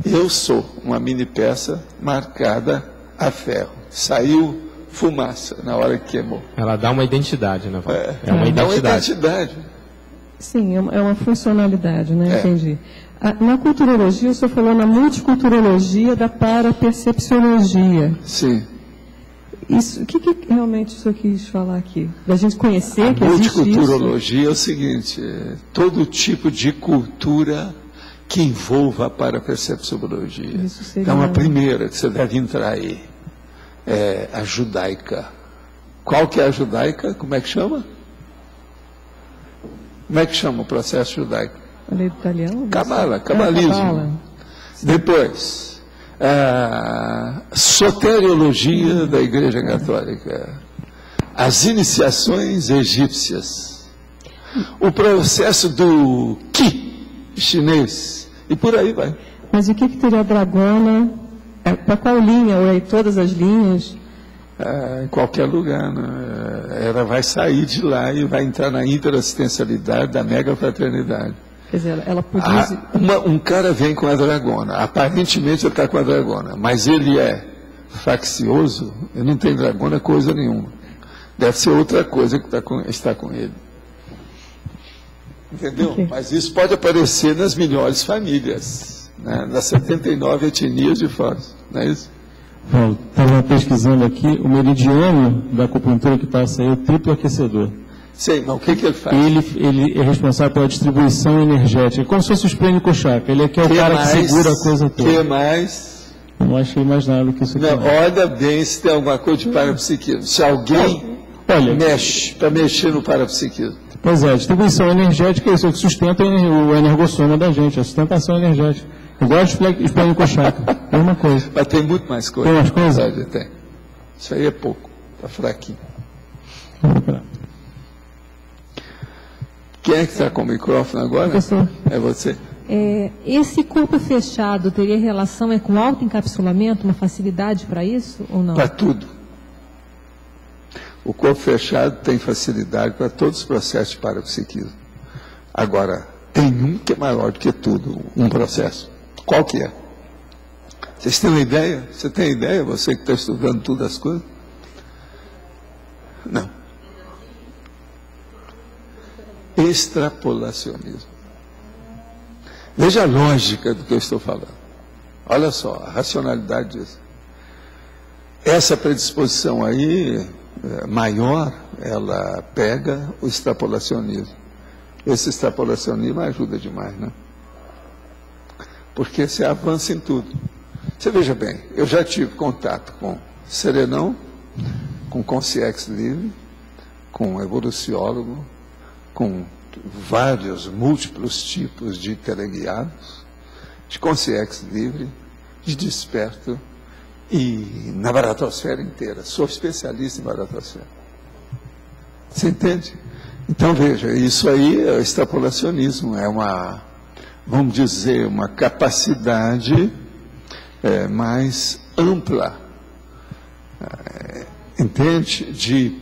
Eu sou uma mini peça marcada a ferro. Saiu fumaça na hora que queimou. Ela dá uma identidade, né? É uma identidade. Sim, é uma funcionalidade, né? Entendi. Na culturologia, o senhor falou na multiculturologia da parapercepciologia. Sim. O que realmente o senhor quis falar aqui? Da gente conhecer que existe isso? A multiculturologia é o seguinte, todo tipo de cultura que envolva a parapercepciologia. É uma primeira que você deve entrar aí. É a judaica. Qual que é a judaica? Como é que chama? Como é que chama o processo judaico? A lei do italiano? Cabala, cabalismo. Depois, a soteriologia da Igreja Católica. As iniciações egípcias. O processo do Qi chinês. E por aí vai. Mas o que teria a dragona? Para qual linha? Ou é todas as linhas? Em qualquer lugar. Né? Ela vai sair de lá e vai entrar na interassistencialidade da mega fraternidade. Quer dizer, ela podia... Um cara vem com a dragona, aparentemente ele está com a dragona, mas ele é faccioso, ele não tem dragona coisa nenhuma. Deve ser outra coisa que está com ele. Entendeu? Okay. Mas isso pode aparecer nas melhores famílias, né? Nas 79 etnias de fora, não é isso? Paulo, estava pesquisando aqui, o meridiano da acupuntura que passa aí é o triplo aquecedor. Sim, mas o que ele faz? Ele é responsável pela distribuição energética, como se fosse o esplênico chakra. Ele é que é o cara que segura a coisa toda. O que mais? Eu não achei mais nada do que isso aqui. Não, olha bem se tem alguma coisa de parapsiquismo. Se alguém Olha, para mexer no parapsiquismo? Pois é, distribuição energética é isso que sustenta o energossoma da gente, a sustentação energética. Igual explain com a chakra, é uma coisa. Mas tem muito mais coisa. Tem mais coisa? Tem. Isso aí é pouco, está fraquinho. Quem é que está com o microfone agora? Professor. É você. Esse corpo fechado teria relação com autoencapsulamento, uma facilidade para isso ou não? Para tudo. O corpo fechado tem facilidade para todos os processos de parapsiquismo. Agora, tem um que é maior do que tudo, um processo. Qual que é? Vocês têm uma ideia? Você tem ideia, você que está estudando todas as coisas? Não. Extrapolacionismo. Veja a lógica do que eu estou falando. Olha só, a racionalidade disso. Essa predisposição aí, maior, ela pega o extrapolacionismo. Esse extrapolacionismo ajuda demais, né? Porque você avança em tudo. Você veja bem, eu já tive contato com Serenão, com consciência livre, com evoluciólogo, com vários, múltiplos tipos de teleguiados, de consciência livre, de desperto, e na baratosfera inteira. Sou especialista em baratosfera. Você entende? Então, veja, isso aí é o extrapolacionismo, é uma, vamos dizer, uma capacidade mais ampla, entende? De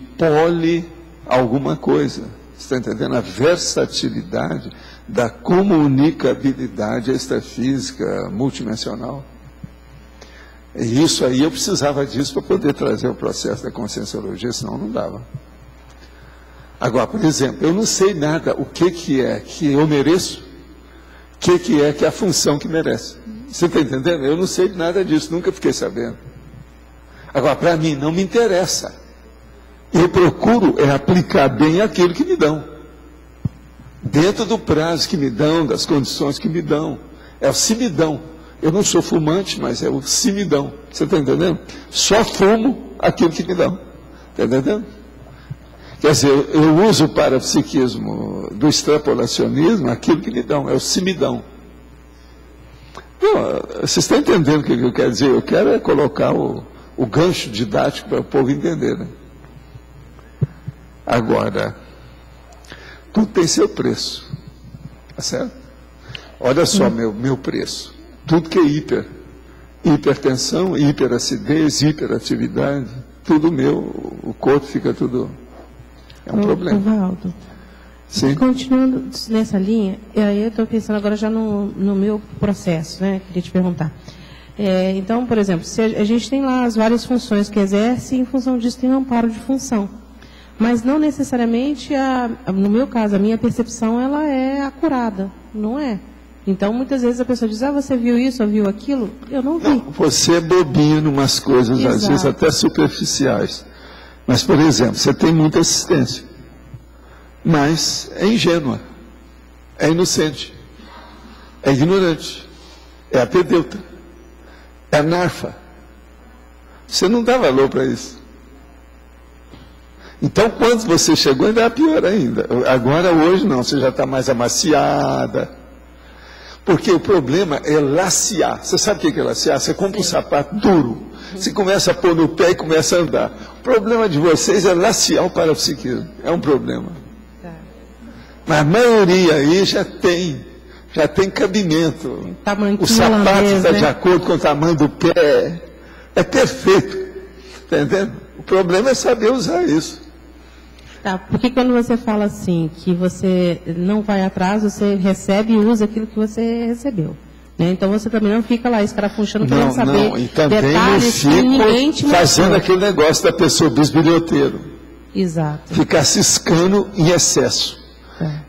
alguma coisa. Você está entendendo? A versatilidade da comunicabilidade extrafísica multidimensional. E isso aí eu precisava disso para poder trazer o processo da conscienciologia, senão não dava. Agora, por exemplo, eu não sei nada o que é que eu mereço, o que é que é a função que merece. Você está entendendo? Eu não sei nada disso, nunca fiquei sabendo. Agora, para mim, não me interessa. Eu procuro aplicar bem aquilo que me dão. Dentro do prazo que me dão, das condições que me dão. É o se me dão. Eu não sou fumante, mas é o se me dão. Você está entendendo? Só fumo aquilo que me dão. Está entendendo? Quer dizer, eu uso o parapsiquismo do extrapolacionismo, aquilo que me dão, é o se me dão. Vocês estão entendendo o que eu quero dizer? Eu quero colocar o gancho didático para o povo entender, né? Agora, tudo tem seu preço, tá certo? Olha só meu preço, tudo que é hipertensão, hiperacidez, hiperatividade, tudo meu, o corpo fica tudo, é um problema. Valdo, sim? Continuando nessa linha, eu estou pensando agora já no meu processo, né? Queria te perguntar. Então, por exemplo, se a gente tem lá as várias funções que exerce, em função disso tem um amparo de função. Mas não necessariamente, no meu caso, a minha percepção ela é acurada, não é? Então, muitas vezes a pessoa diz, você viu isso ou viu aquilo? Eu não vi. Não, você é bobinho em umas coisas, exato, às vezes até superficiais. Mas, por exemplo, você tem muita assistência. Mas é ingênua, é inocente, é ignorante, é apedeuta, é anarfa. Você não dá valor para isso. Então, quando você chegou, ainda é pior ainda. Agora, hoje, não, você já está mais amaciada. Porque o problema é laciar. Você sabe o que é laciar? Você compra um sapato duro, você começa a pôr no pé e começa a andar. O problema de vocês é laciar o parapsiquismo. É um problema. Mas a maioria aí já tem cabimento. O sapato está de acordo com o tamanho do pé. É perfeito. Está entendendo? O problema é saber usar isso. Tá, porque quando você fala assim, que você não vai atrás, você recebe e usa aquilo que você recebeu. Né? Então você também não fica lá escarafunchando, querendo saber não, e também detalhes não que ninguém te fazendo aquele negócio da pessoa bisbilhoteiro. Exato. Ficar ciscando em excesso.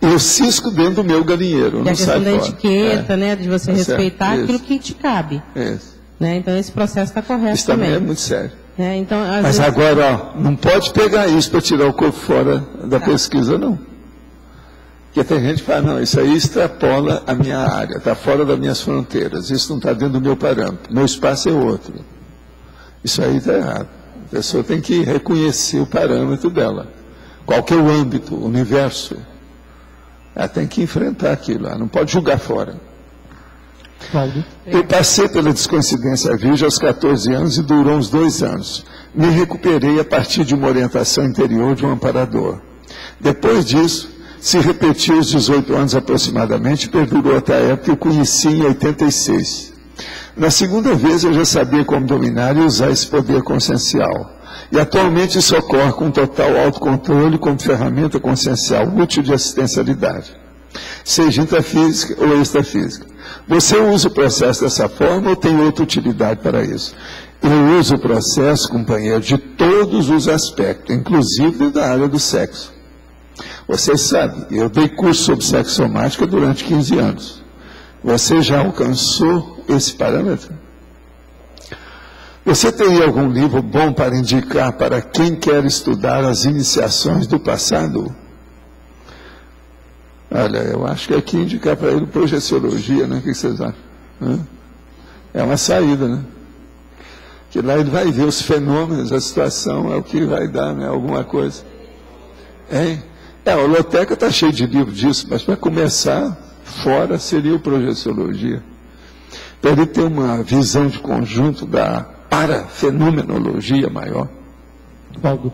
Eu cisco dentro do meu galinheiro. E a questão da etiqueta, né, de você respeitar aquilo que te cabe. Né? Então esse processo está correto isso também. Isso também é muito sério. Então, mas vezes... agora, não pode pegar isso para tirar o corpo fora da pesquisa, não. Porque tem gente que fala, não, isso aí extrapola a minha área, está fora das minhas fronteiras, isso não está dentro do meu parâmetro, meu espaço é outro. Isso aí está errado. pessoa tem que reconhecer o parâmetro dela. Qual que é o âmbito, o universo? Ela tem que enfrentar aquilo, ela não pode julgar fora. Eu passei pela descoincidência virgem aos 14 anos e durou uns 2 anos. Me recuperei a partir de uma orientação interior de um amparador. Depois disso, se repetiu aos 18 anos aproximadamente e perdurou até a época que eu conheci em 86. Na segunda vez eu já sabia como dominar e usar esse poder consciencial. E atualmente isso ocorre com total autocontrole como ferramenta consciencial útil de assistencialidade, seja intrafísica ou extrafísica. Você usa o processo dessa forma ou tem outra utilidade para isso? Eu uso o processo, companheiro, de todos os aspectos, inclusive da área do sexo. Vocês sabem, eu dei curso sobre sexo somática durante 15 anos. Você já alcançou esse parâmetro? Você tem algum livro bom para indicar para quem quer estudar as iniciações do passado? Olha, eu acho que aqui indicar para ele projeciologia, né? O que vocês acham? É uma saída, né? Que lá ele vai ver os fenômenos, a situação, é o que vai dar, né? Alguma coisa. A holoteca está cheia de livros disso, mas para começar, fora seria o projeciologia. Para ele ter uma visão de conjunto da parafenomenologia maior. Valdo,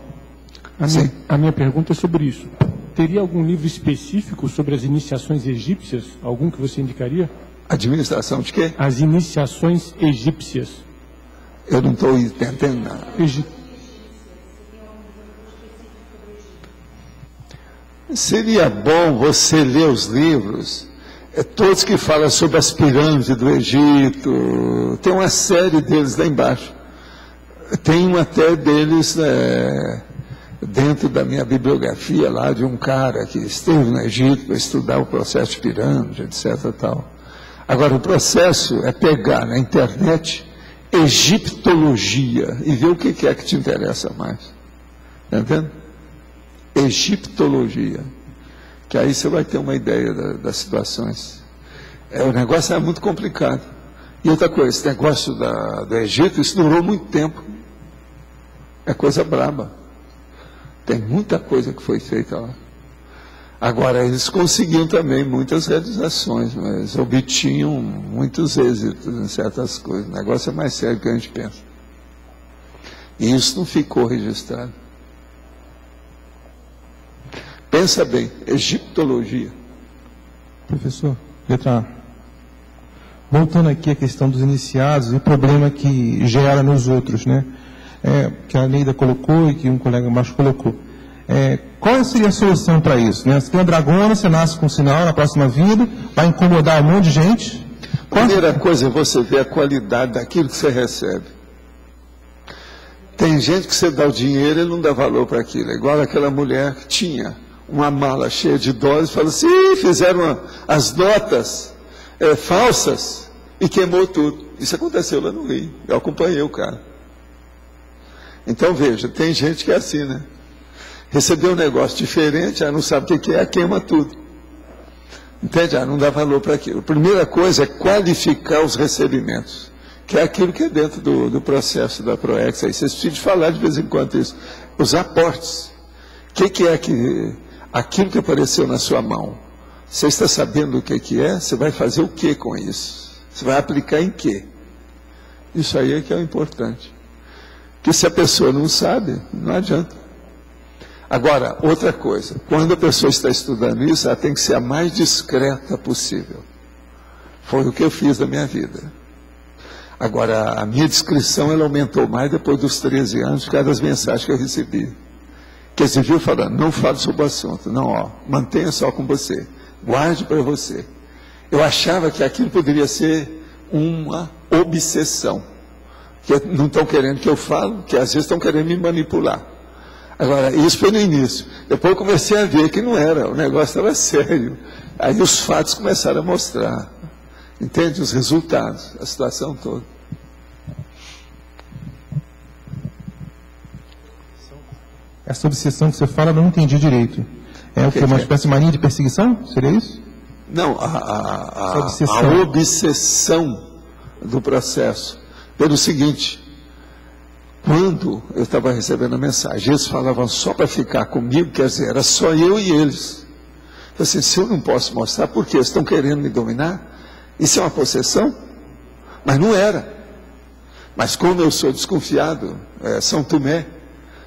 a minha pergunta é sobre isso. Teria algum livro específico sobre as iniciações egípcias? Algum que você indicaria? Administração de quê? As iniciações egípcias. Eu não estou entendendo nada. Seria bom você ler os livros, todos que falam sobre as pirâmides do Egito, tem uma série deles lá embaixo. Tem um até deles dentro da minha bibliografia lá, de um cara que esteve no Egito para estudar o processo de pirâmide, etc. Tal. Agora, o processo é pegar na internet egiptologia e ver o que é que te interessa mais. Está entendendo? Egiptologia. Que aí você vai ter uma ideia das situações. O negócio é muito complicado. E outra coisa, esse negócio do Egito, isso durou muito tempo. É coisa braba. Tem muita coisa que foi feita lá. Agora, eles conseguiam também muitas realizações, mas obtinham muitos êxitos em certas coisas. O negócio é mais sério do que a gente pensa. E isso não ficou registrado. Pensa bem, egiptologia. Professor, letra A. Voltando aqui à questão dos iniciados e o problema que gera nos outros, né? Que a Neida colocou e que um colega macho colocou. Qual seria a solução para isso? Né? Você tem uma dragona, você nasce com um sinal na próxima vida, vai incomodar um monte de gente. Primeira coisa é você ver a qualidade daquilo que você recebe. Tem gente que você dá o dinheiro e ele não dá valor para aquilo. É igual aquela mulher que tinha uma mala cheia de dólares e falou assim, fizeram as notas falsas e queimou tudo. Isso aconteceu lá no Rio. Eu acompanhei o cara. Então veja, tem gente que é assim, né? Recebeu um negócio diferente, não sabe o que é, queima tudo. Entende? Não dá valor para aquilo. A primeira coisa é qualificar os recebimentos, que é aquilo que é dentro do processo da ProEx. Aí vocês precisam falar de vez em quando isso. Os aportes. O que é aquilo que apareceu na sua mão? Você está sabendo o que é? Você vai fazer o que com isso? Você vai aplicar em quê? Isso aí é que é o importante. Porque se a pessoa não sabe, não adianta. Agora, outra coisa, quando a pessoa está estudando isso, ela tem que ser a mais discreta possível. Foi o que eu fiz na minha vida. Agora, a minha discrição, ela aumentou mais depois dos 13 anos, por causa das mensagens que eu recebi. Que você viu falando, não fale sobre o assunto, não, mantenha só com você, guarde para você. Eu achava que aquilo poderia ser uma obsessão. Que não estão querendo que eu fale, que às vezes estão querendo me manipular. Agora, isso foi no início. Depois eu comecei a ver que não era, o negócio estava sério. Aí os fatos começaram a mostrar. Entende? Os resultados, a situação toda. Essa obsessão que você fala, eu não entendi direito. É o que? Uma espécie de mania de perseguição? Seria isso? Não, a obsessão do processo. Pelo seguinte, quando eu estava recebendo a mensagem, eles falavam só para ficar comigo, quer dizer, era só eu e eles. Eu disse, se eu não posso mostrar, por quê? Eles estão querendo me dominar? Isso é uma possessão? Mas não era. Mas como eu sou desconfiado, São Tomé,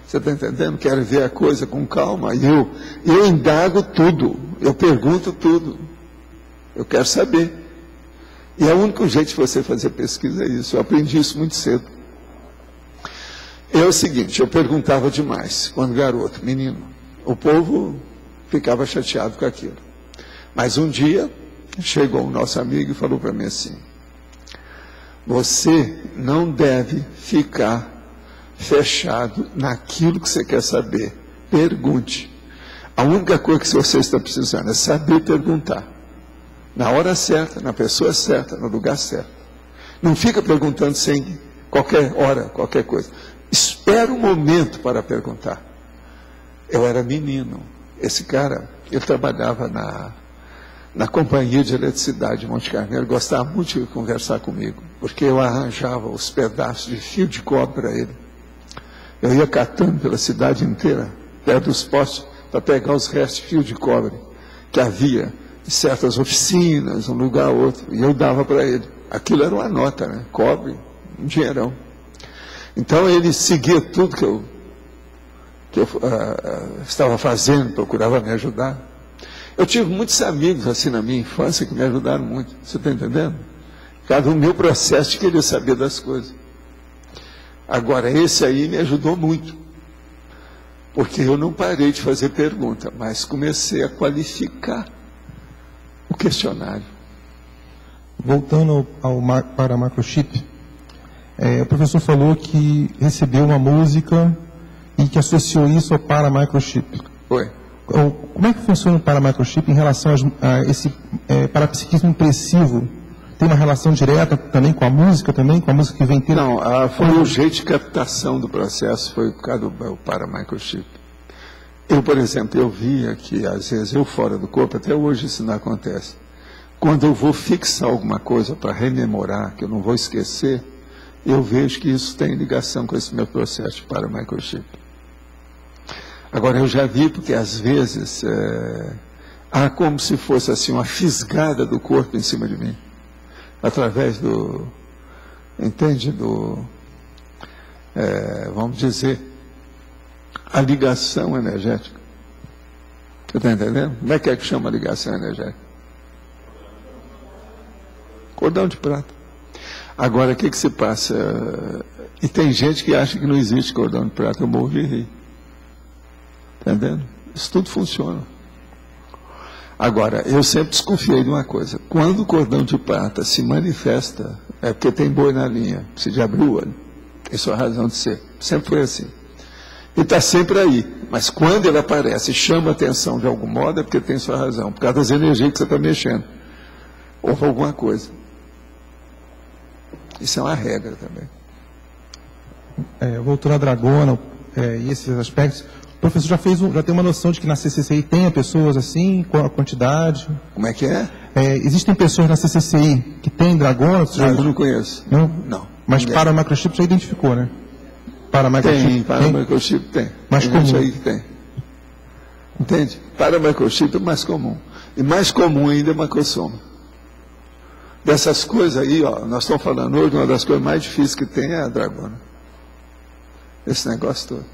você está entendendo? Quero ver a coisa com calma. E eu indago tudo, eu pergunto tudo. Eu quero saber. E é o único jeito de você fazer pesquisa é isso. Eu aprendi isso muito cedo. É o seguinte, eu perguntava demais, quando garoto, menino. O povo ficava chateado com aquilo. Mas um dia, chegou um nosso amigo e falou para mim assim, você não deve ficar fechado naquilo que você quer saber. Pergunte. A única coisa que você está precisando é saber perguntar. Na hora certa, na pessoa certa, no lugar certo. Não fica perguntando sem qualquer hora, qualquer coisa. Espera um momento para perguntar. Eu era menino. Esse cara, ele trabalhava na companhia de eletricidade de Monte Carmelo, gostava muito de conversar comigo, porque eu arranjava os pedaços de fio de cobre para ele. Eu ia catando pela cidade inteira, perto dos postes, para pegar os restos de fio de cobre que havia em certas oficinas, um lugar ou outro, e eu dava para ele. Aquilo era uma nota, né? Cobre, um dinheirão. Então ele seguia tudo que eu estava fazendo, procurava me ajudar. Eu tive muitos amigos assim na minha infância que me ajudaram muito, você está entendendo? Cada um meu processo de querer saber das coisas. Agora, esse aí me ajudou muito, porque eu não parei de fazer pergunta, mas comecei a qualificar o questionário. Voltando para a microchip, o professor falou que recebeu uma música e que associou isso ao paramicrochip. Foi. Como é que funciona o paramicrochip em relação a esse parapsiquismo impressivo? Tem uma relação direta também com a música que vem tendo? Não, foi o jeito de captação do processo, foi por causa do paramicrochip. Eu, por exemplo, eu via que às vezes eu fora do corpo, até hoje isso não acontece. Quando eu vou fixar alguma coisa para rememorar, que eu não vou esquecer, eu vejo que isso tem ligação com esse meu processo de paramicrochip. Agora, eu já vi, porque às vezes há como se fosse assim uma fisgada do corpo em cima de mim, através do, entende, vamos dizer, a ligação energética. Você está entendendo? Como é que chama a ligação energética? Cordão de prata. Agora, o que se passa? E tem gente que acha que não existe cordão de prata, eu morro de rir. Entendendo? Isso tudo funciona. Agora, eu sempre desconfiei de uma coisa. Quando o cordão de prata se manifesta, é porque tem boi na linha. Precisa abrir o olho. Tem sua razão de ser. Sempre foi assim. Ele está sempre aí. Mas quando ele aparece e chama a atenção de algum modo, é porque tem sua razão. Por causa das energias que você está mexendo. Houve alguma coisa. Isso é uma regra também. Voltando à Dragona e esses aspectos, o professor já tem uma noção de que na CCCI tem pessoas assim, com a quantidade? Como é que é? Existem pessoas na CCCI que têm Dragona? Eu não conheço. Não? Não. Mas para o microchip já identificou, né? Para o microchip para o microchip tem. Mais comum. Aí que tem. Entende? Para o microchip é mais comum. E mais comum ainda é macrosoma. Dessas coisas aí, ó, nós estamos falando hoje, uma das coisas mais difíceis que tem é a Dragona. Esse negócio todo.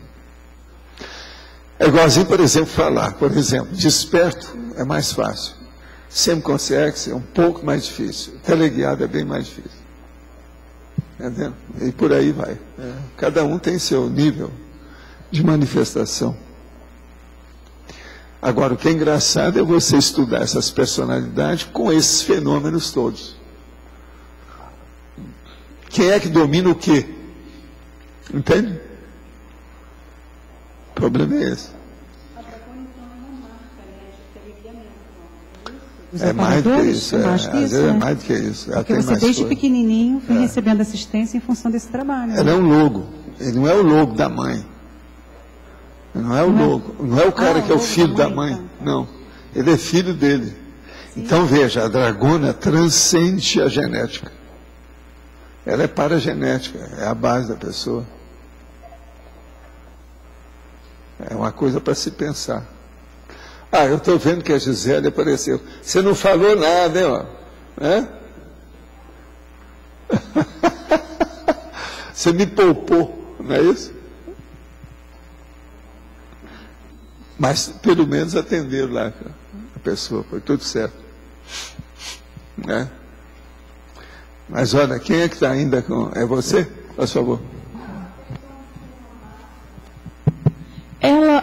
É igualzinho, por exemplo, falar. Por exemplo, desperto é mais fácil. Semiconsciência é um pouco mais difícil. Teleguiado é bem mais difícil. Entendeu? E por aí vai. Cada um tem seu nível de manifestação. Agora, o que é engraçado é você estudar essas personalidades com esses fenômenos todos. Quem é que domina o quê? Entende? O problema é esse. É mais do que isso. Às vezes é mais do que isso. Porque você desde pequenininho vem recebendo assistência em função desse trabalho. Ela é um logo. Ele não é o logo da mãe. Não é o logo. Não é o cara que é o filho da mãe. Não. Ele é filho dele. Então veja, a Dragona transcende a genética. Ela é paragenética. É a base da pessoa. É uma coisa para se pensar. Ah, eu estou vendo que a Gisele apareceu. Você não falou nada, hein, ó? É? Você me poupou, não é isso? Mas pelo menos atenderam lá a pessoa, foi tudo certo. Né? Mas olha, quem é que está ainda com... É você? Por favor.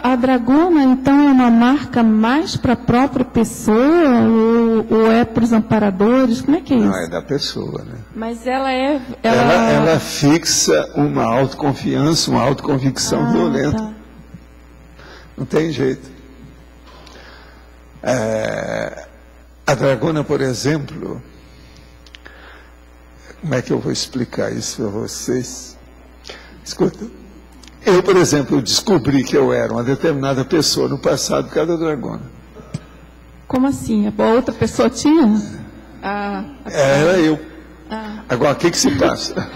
A dragona, então, é uma marca mais para a própria pessoa ou é para os amparadores? Como é que é isso? Não, é da pessoa, né? Mas ela é... Ela fixa uma autoconfiança, uma autoconvicção violenta. Tá. Não tem jeito. A dragona, por exemplo... Como é que eu vou explicar isso para vocês? Escuta. Eu, por exemplo, descobri que eu era uma determinada pessoa no passado por causa da dragona. Como assim? A outra pessoa tinha? Era eu. Agora, o que se passa?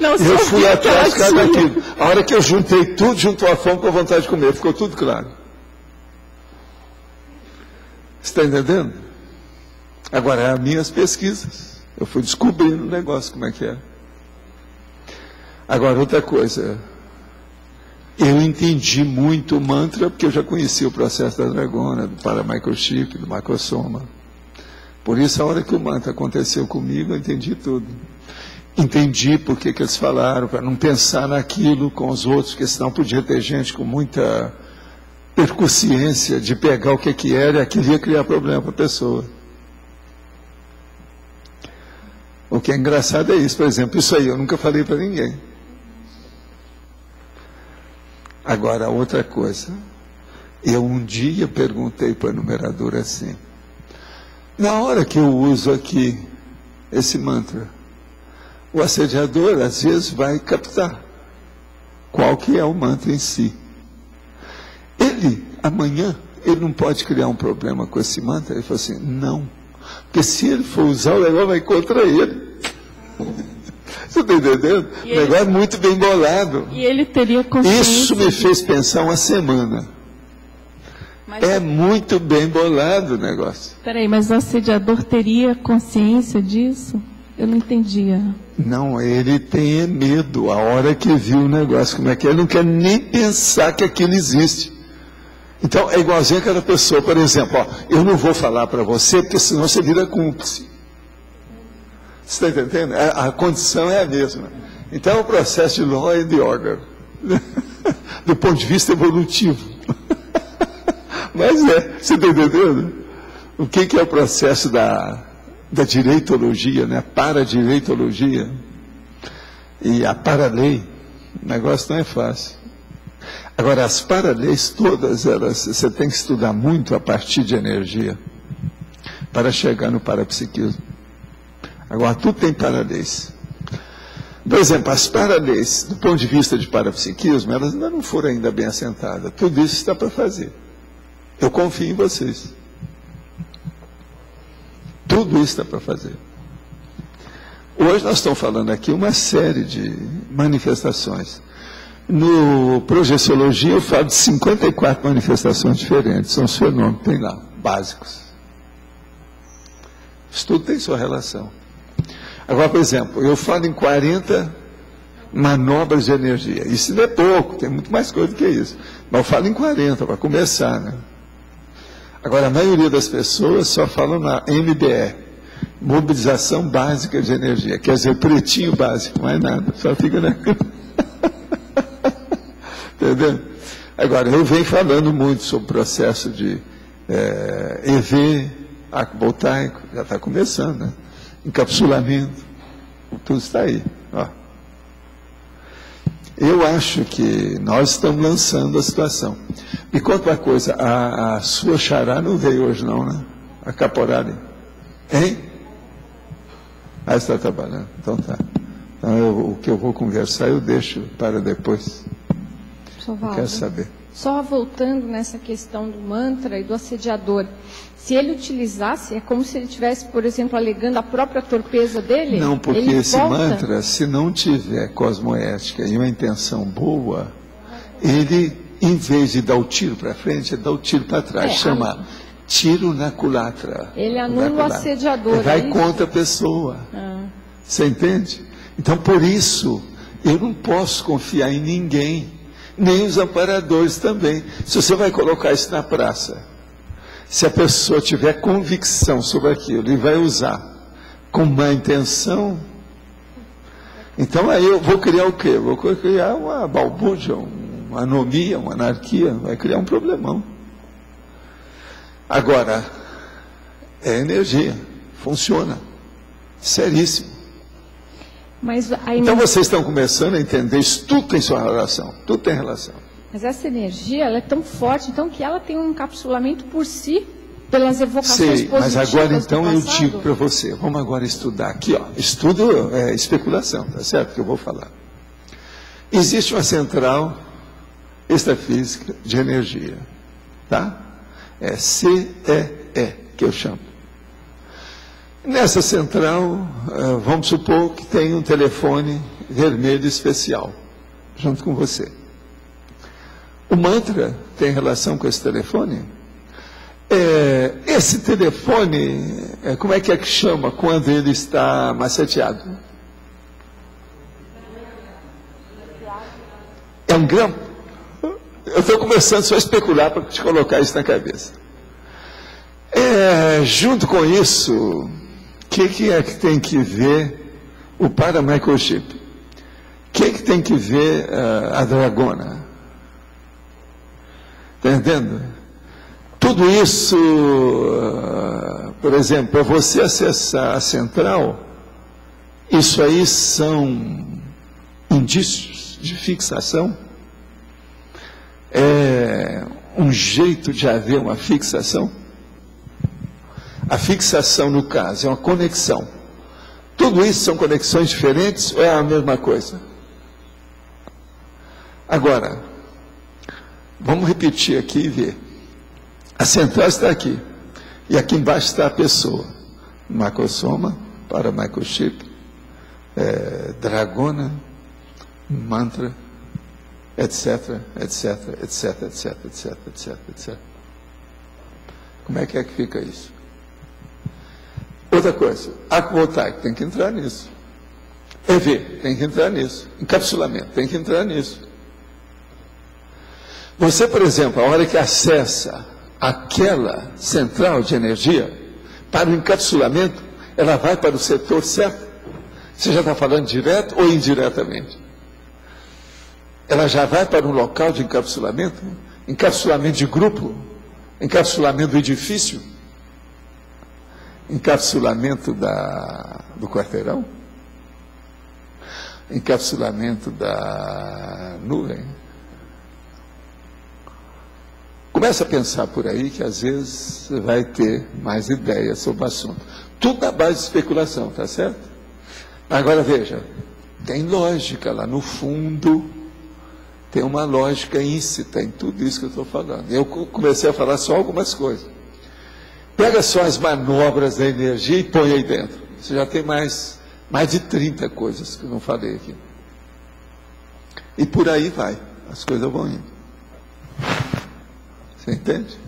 Não, eu fui atrás de cada daquilo. A hora que eu juntei tudo, juntou a fome com a vontade de comer. Ficou tudo claro. Você está entendendo? Agora, as minhas pesquisas. Eu fui descobrindo o negócio, como é que é. Agora, outra coisa. Eu entendi muito o mantra, porque eu já conhecia o processo da dragona, do paramicrochip, do macrosoma. Por isso, a hora que o mantra aconteceu comigo, eu entendi tudo. Entendi por que eles falaram, para não pensar naquilo com os outros, porque senão podia ter gente com muita percussiência de pegar o que era e aquilo ia criar problema para a pessoa. O que é engraçado é isso, por exemplo, isso aí eu nunca falei para ninguém. Agora, outra coisa, eu um dia perguntei para a numeradora assim, na hora que eu uso aqui esse mantra, o assediador às vezes vai captar qual que é o mantra em si. Ele, amanhã, ele não pode criar um problema com esse mantra? Ele falou assim, não. Porque se ele for usar, o negócio vai contra ele. Você está entendendo? O negócio é muito bem bolado. E ele teria consciência. Isso me fez pensar uma semana. É muito bem bolado o negócio. Peraí, mas o assediador teria consciência disso? Eu não entendia. Não, ele tem medo a hora que viu o negócio. Como é que é? Ele não quer nem pensar que aquilo existe. Então, é igualzinho aquela pessoa, por exemplo, ó, eu não vou falar para você, porque senão você vira cúmplice. Você está entendendo? A condição é a mesma. Então, é o processo de law and order, do ponto de vista evolutivo. Mas você está entendendo? O que é o processo da direitologia, né? A paradireitologia e a paralei? O negócio não é fácil. Agora, as paraleis todas, elas, você tem que estudar muito a partir de energia para chegar no parapsiquismo. Agora, tudo tem paraleis. Por exemplo, as paraleis, do ponto de vista de parapsiquismo, elas ainda não foram ainda bem assentadas. Tudo isso está para fazer. Eu confio em vocês. Tudo isso está para fazer. Hoje nós estamos falando aqui uma série de manifestações. No Projeciologia eu falo de 54 manifestações diferentes, são os fenômenos que tem lá, básicos. Isso tudo tem sua relação. Agora, por exemplo, eu falo em 40 manobras de energia. Isso não é pouco, tem muito mais coisa do que isso. Mas eu falo em 40, para começar, né? Agora, a maioria das pessoas só falam na MBE, mobilização básica de energia, quer dizer, pretinho básico, mais nada, só fica na... Entendeu? Agora, eu venho falando muito sobre o processo de EV, arco voltaico, já está começando, né? Encapsulamento, tudo está aí. Ó. Eu acho que nós estamos lançando a situação. Me conta uma coisa, a sua xará não veio hoje não, né? A caporada. Hein? Ah, você está trabalhando, então tá. Então o que eu vou conversar eu deixo para depois. Eu quero saber. Só voltando nessa questão do mantra e do assediador, se ele utilizasse, é como se ele estivesse, por exemplo, alegando a própria torpeza dele? Não, porque esse mantra, se não tiver cosmoética e uma intenção boa, ele em vez de dar o tiro para frente, ele dá o tiro para trás. Chama tiro na culatra. Ele anula o assediador. Vai contra a pessoa. Você entende? Então, por isso, eu não posso confiar em ninguém, nem os amparadores também. Se você vai colocar isso na praça, se a pessoa tiver convicção sobre aquilo e vai usar com má intenção, então aí eu vou criar o quê? Vou criar uma balbúrdia, uma anomia, uma anarquia, vai criar um problemão. Agora, é energia, funciona, seríssimo. Mas então vocês estão começando a entender, isso tudo tem sua relação, tudo tem relação. Mas essa energia, ela é tão forte, então, que ela tem um encapsulamento por si, pelas evocações positivas. Mas agora então eu digo para você, vamos agora estudar aqui, ó, estudo é especulação, tá certo que eu vou falar. Existe uma central extrafísica de energia, tá? É CEE, que eu chamo. Nessa central, vamos supor que tem um telefone vermelho especial, junto com você. O mantra tem relação com esse telefone? Esse telefone, como é que chama quando ele está maceteado? É um grampo? Eu estou começando só a especular para te colocar isso na cabeça. Junto com isso, o que é que tem que ver o para-microchip? O que é que tem que ver a dragona? Está entendendo? Tudo isso, por exemplo, para você acessar a central, isso aí são indícios de fixação. É um jeito de haver uma fixação. A fixação, no caso, é uma conexão. Tudo isso são conexões diferentes ou é a mesma coisa? Agora, vamos repetir aqui e ver. A central está aqui. E aqui embaixo está a pessoa. Macrosoma, para-microchip, dragona, mantra, etc, etc, etc, etc, etc, etc, etc. Como é que fica isso? Outra coisa, arco voltaico tem que entrar nisso. EV tem que entrar nisso. Encapsulamento tem que entrar nisso. Você, por exemplo, a hora que acessa aquela central de energia, para o encapsulamento, ela vai para o setor certo? Você já está falando direto ou indiretamente? Ela já vai para um local de encapsulamento? Encapsulamento de grupo? Encapsulamento do edifício? Encapsulamento do quarteirão? Encapsulamento da nuvem? Começa a pensar por aí que às vezes você vai ter mais ideias sobre o assunto. Tudo na base de especulação, tá certo? Agora veja, tem lógica lá no fundo, tem uma lógica íncita em tudo isso que eu estou falando. Eu comecei a falar só algumas coisas. Pega só as manobras da energia e põe aí dentro. Você já tem mais de 30 coisas que eu não falei aqui. E por aí vai, as coisas vão indo. Você entende?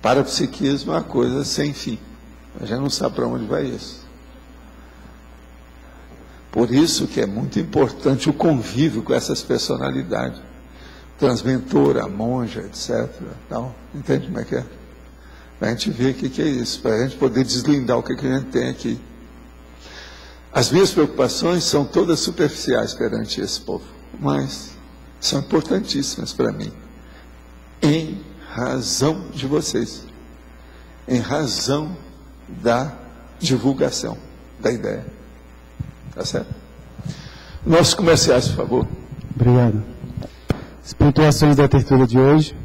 Parapsiquismo é uma coisa sem fim. A gente não sabe para onde vai isso. Por isso que é muito importante o convívio com essas personalidades. Transmentora, monja, etc. Então, entende como é que é? Para a gente ver o que é isso, para a gente poder deslindar o que a gente tem aqui. As minhas preocupações são todas superficiais perante esse povo, mas são importantíssimas para mim. Em razão de vocês, em razão da divulgação da ideia. Tá certo? Nossos comerciais, por favor. Obrigado. As pontuações da tertúlia de hoje: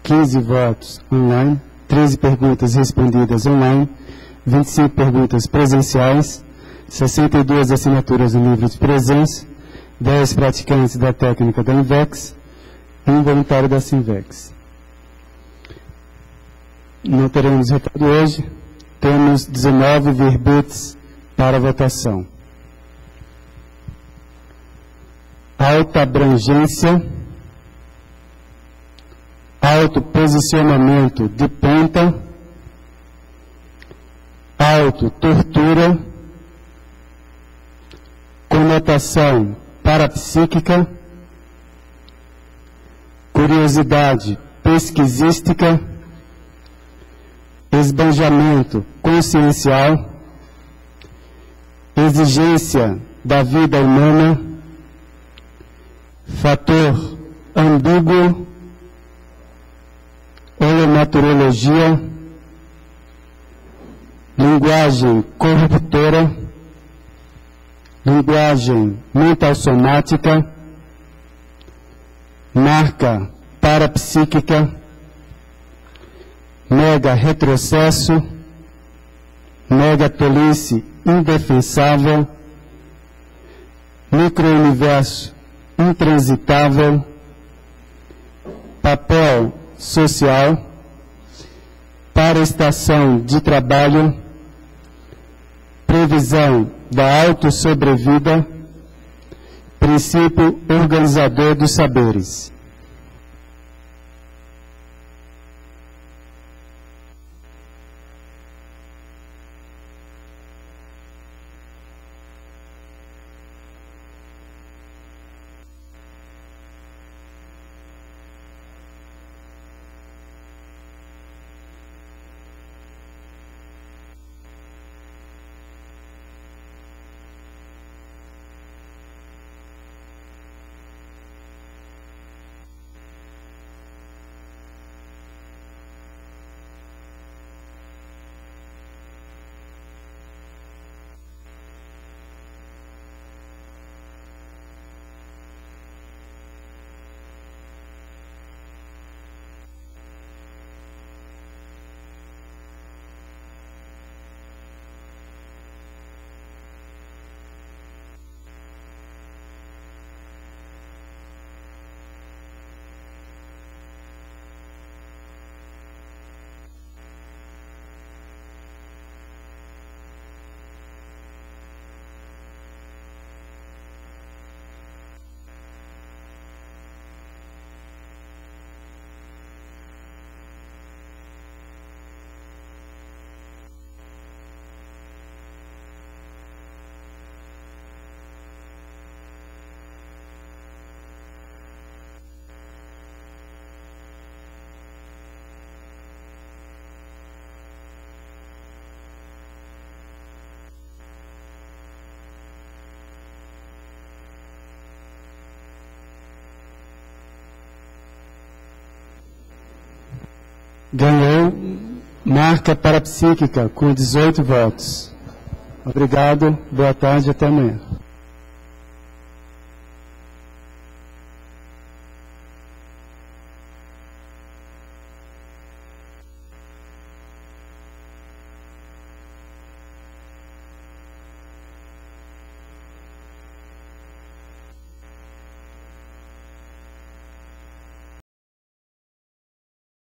15 votos online, 13 perguntas respondidas online, 25 perguntas presenciais, 62 assinaturas no livro de presença, 10 praticantes da técnica da INVEX, um voluntário da Sinvex. Não teremos resultado hoje. Temos 19 verbetes para votação. Alta abrangência, autoposicionamento de ponta, autotortura, conotação parapsíquica, curiosidade pesquisística, esbanjamento consciencial, exigência da vida humana, fator ambíguo, holomaturologia, linguagem corruptora, linguagem mental somática, marca parapsíquica, mega retrocesso, mega tolice indefensável, micro-universo intransitável, papel social, para estação de trabalho, previsão da autossobrevida, princípio organizador dos saberes. Ganhou marca parapsíquica com 18 votos. Obrigado, boa tarde, até amanhã.